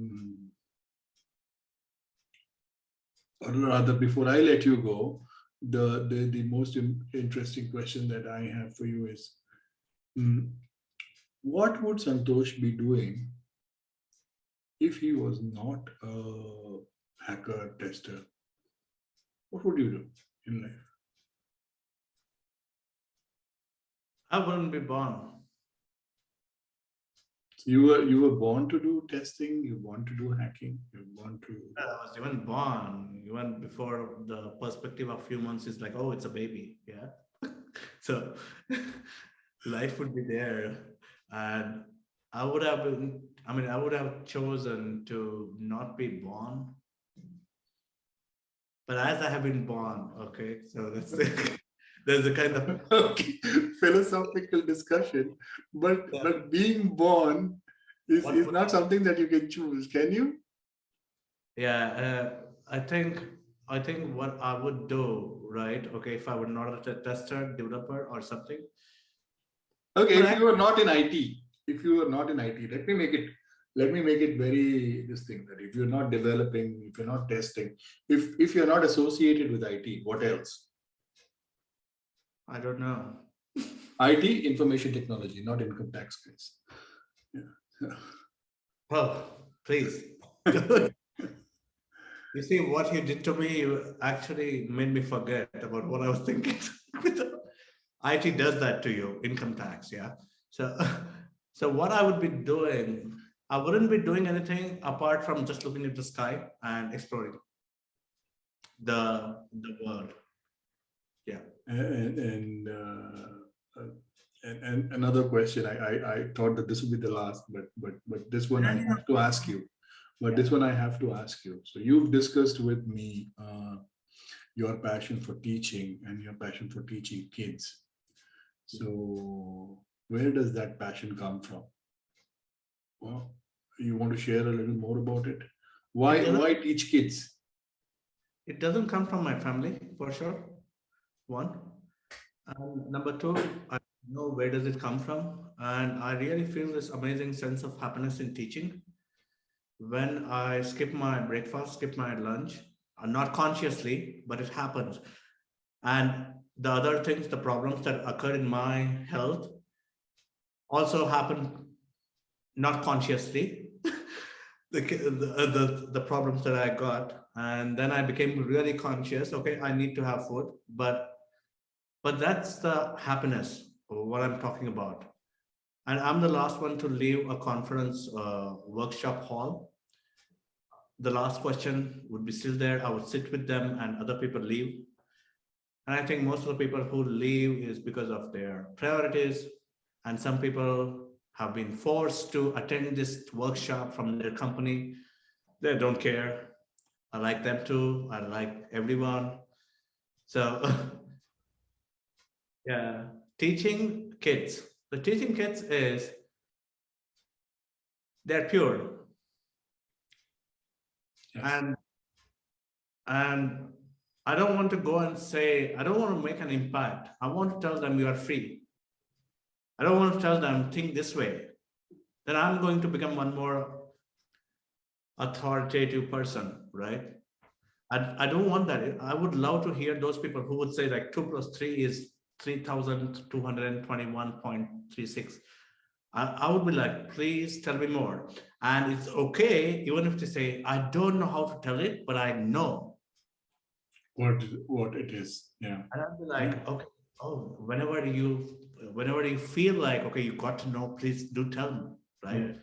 rather, before I let you go, the most interesting question that I have for you is, what would Santosh be doing if he was not a hacker tester? What would you do in life? I wouldn't be born. You were born to do testing. You want to do hacking. You want to. I was even born even before the perspective of humans is like, oh, it's a baby, yeah. So life would be there, and I would have chosen to not be born. But as I have been born, okay, so there's a kind of okay, philosophical discussion, but being born is not something that you can choose, can you? Yeah, I think what I would do, right? Okay, if I were not a tester, developer, or something. Okay, if you were not in IT, let me make it very this thing that if you're not developing, if you're not testing, if you're not associated with IT, what else? I don't know. IT, information technology, not income tax case. Yeah. Oh, please. You see, what you did to me, you actually made me forget about what I was thinking. IT does that to you, income tax, yeah. So what I would be doing, I wouldn't be doing anything apart from just looking at the sky and exploring the world. Yeah. And another question. I thought that this would be the last, but this one I have to ask you. This one I have to ask you. So you've discussed with me your passion for teaching and your passion for teaching kids. So where does that passion come from? Well, you want to share a little more about it? Why teach kids? it doesn't come from my family for sure. One. And number two, I know where does it come from. And I really feel this amazing sense of happiness in teaching when I skip my breakfast, skip my lunch, not consciously, but it happens. And the other things, the problems that occur in my health also happen not consciously. The problems that I got, and then I became really conscious. Okay, I need to have food, but that's the happiness of what I'm talking about. And I'm the last one to leave a conference workshop hall. The last question would be still there. I would sit with them, and other people leave. And I think most of the people who leave is because of their priorities. And some people have been forced to attend this workshop from their company. They don't care. I like them too. I like everyone. So, yeah, teaching kids. The teaching kids is they're pure. Yes. And and I don't want to go and say, I don't want to make an impact. I want to tell them you are free. I don't want to tell them think this way. Then I'm going to become one more authoritative person, right? I don't want that. I would love to hear those people who would say like 2 plus 3 is 3,221.36. I would be like, please tell me more. And it's okay, even if they say, I don't know how to tell it, but I know. What it is. Yeah. And I'll be Yeah. like, okay, oh, whenever you feel like, okay, you got to know, please do tell me, right? Yeah.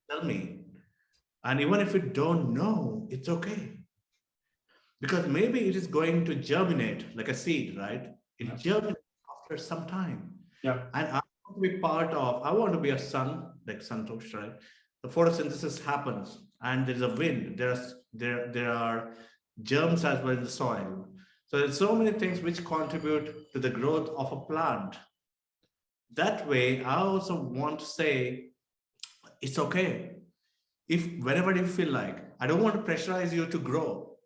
Tell me. And even if you don't know, it's okay. Because maybe it is going to germinate like a seed, right? It Yeah. germinates after some time. Yeah. And I want to be part of, I want to be a sun, like Santosh, right? The photosynthesis happens and there's a wind, there are germs as well in the soil. So there's so many things which contribute to the growth of a plant. That way, I also want to say it's okay. If whenever you feel like, I don't want to pressurize you to grow,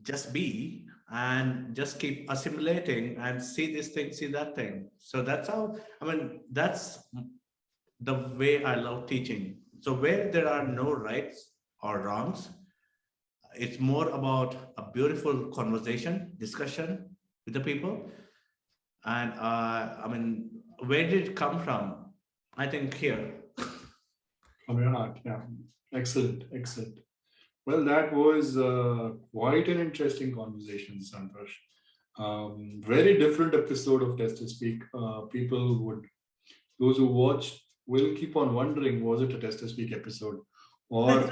just be and just keep assimilating and see this thing, see that thing. So that's how, I mean, that's the way I love teaching. So where there are no rights or wrongs, it's more about a beautiful conversation, discussion with the people. And I mean, where did it come from? I think here. From your heart. Yeah. Excellent. Excellent. Well, that was quite an interesting conversation, Santosh. Very different episode of Tester Speak. People would, those who watched, will keep on wondering, was it a Tester Speak episode, or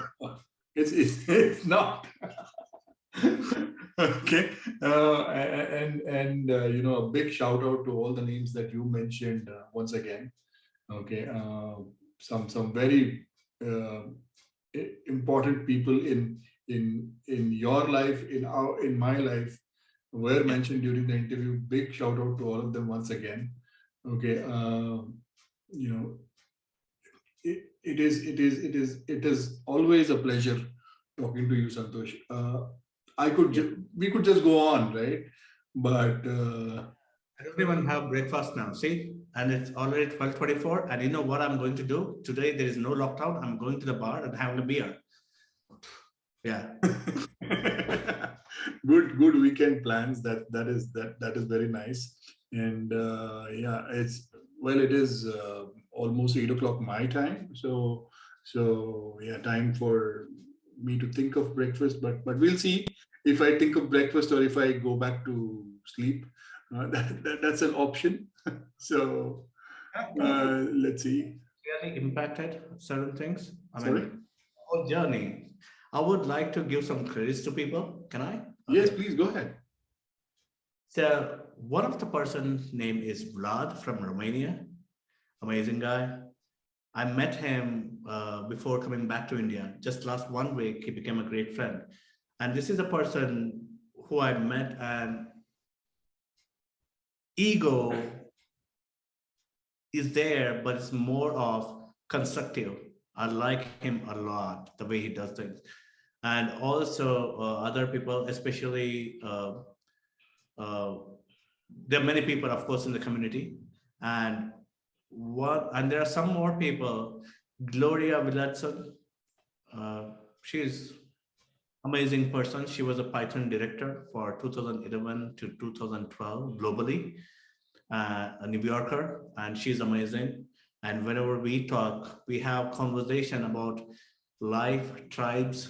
it's not. Okay, and a big shout out to all the names that you mentioned once again. Okay, some very uh, important people in your life, in my life, were Yeah. mentioned during the interview. Big shout out to all of them once again. Okay, you know, it is always a pleasure talking to you, Santosh. Yeah. We could just go on, right? But I don't even have breakfast now. See, and it's already 12:24. And you know what I'm going to do today? There is no lockdown. I'm going to the bar and having a beer. Yeah. good weekend plans. That is very nice. And yeah, it is almost 8 o'clock my time. So yeah, time for me to think of breakfast. But we'll see if I think of breakfast or if I go back to sleep. That's an option. So let's see. Really impacted certain things. I Sorry. mean, whole journey. I would like to give some credits to people. Can I? Yes, Okay. please go ahead. So one of the person's name is Vlad from Romania. Amazing guy. I met him before coming back to India. Just last 1 week, he became a great friend. And this is a person who I met, and ego is there, but it's more of constructive. I like him a lot, the way he does things. and also other people, especially uh, there are many people, of course, in the community, and there are some more people. Gloria Villatson, uh, she's amazing person. She was a Python director for 2011 to 2012 globally, a New Yorker, and she's amazing. And whenever we talk, we have conversation about life, tribes,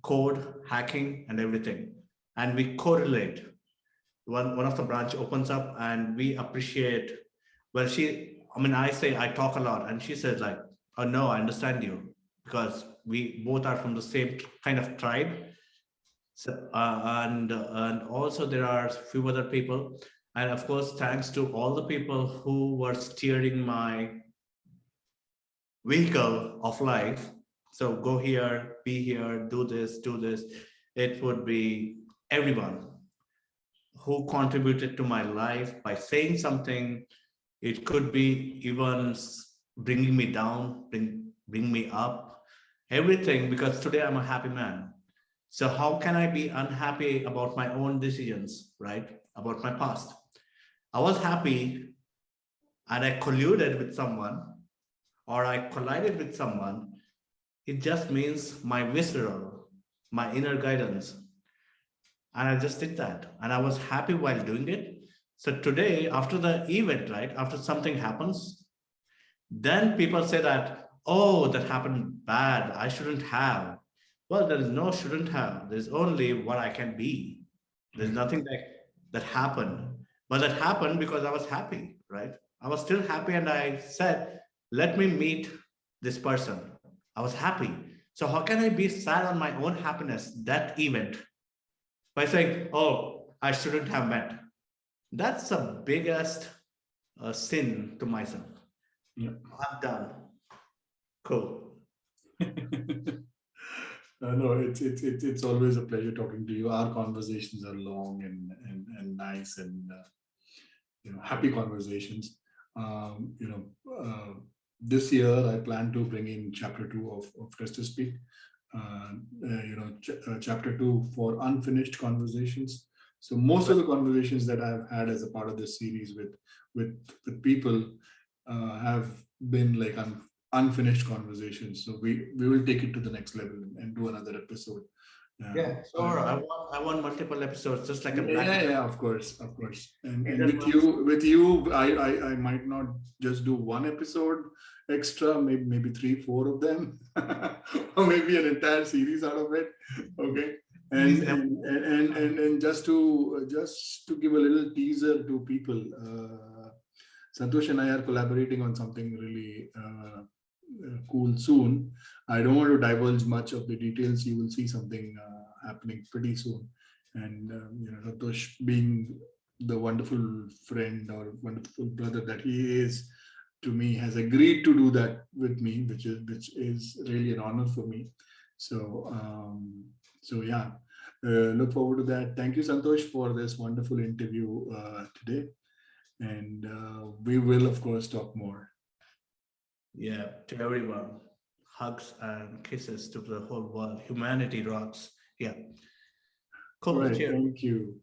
code, hacking, and everything. And we correlate. One of the branch opens up, and we appreciate. Well, I mean, I say I talk a lot, and she says like, "Oh no, I understand you because we both are from the same kind of tribe." So, and also there are a few other people, and of course, thanks to all the people who were steering my vehicle of life. So go here, be here, do this, do this. It would be everyone who contributed to my life by saying something. It could be even bringing me down, bring me up, everything, because today I'm a happy man. So how can I be unhappy about my own decisions, right? About my past. I was happy and I colluded with someone or I collided with someone. It just means my visceral, my inner guidance. And I just did that. And I was happy while doing it. So today, after the event, right, after something happens, then people say that, oh, that happened bad. I shouldn't have. Well, there is no shouldn't have. There's only what I can be. There's nothing that happened. But that happened because I was happy, right? I was still happy and I said, let me meet this person. I was happy. So how can I be sad on my own happiness, that event, by saying, oh, I shouldn't have met? That's the biggest sin to myself. Yeah. I'm done. Cool. No, it's always a pleasure talking to you. Our conversations are long and nice and happy conversations. This year I plan to bring in chapter 2 of TesterSpeak. Chapter 2 for unfinished conversations. So most of the conversations that I've had as a part of this series with people have been like unfinished conversations. So we will take it to the next level and do another episode. Yeah, sure. I want multiple episodes, just like a black. Yeah, of course. And with you, I might not just do one episode extra, maybe 3, 4 of them, or maybe an entire series out of it. Okay. And just to give a little teaser to people, Santosh and I are collaborating on something really cool soon. I don't want to divulge much of the details. You will see something happening pretty soon. And Santosh, being the wonderful friend or wonderful brother that he is to me, has agreed to do that with me, which is really an honor for me. So yeah, look forward to that. Thank you, Santosh, for this wonderful interview today, and we will of course talk more. Yeah, to everyone. Hugs and kisses to the whole world. Humanity rocks. Yeah. Cool. All right, Cheers. thank you.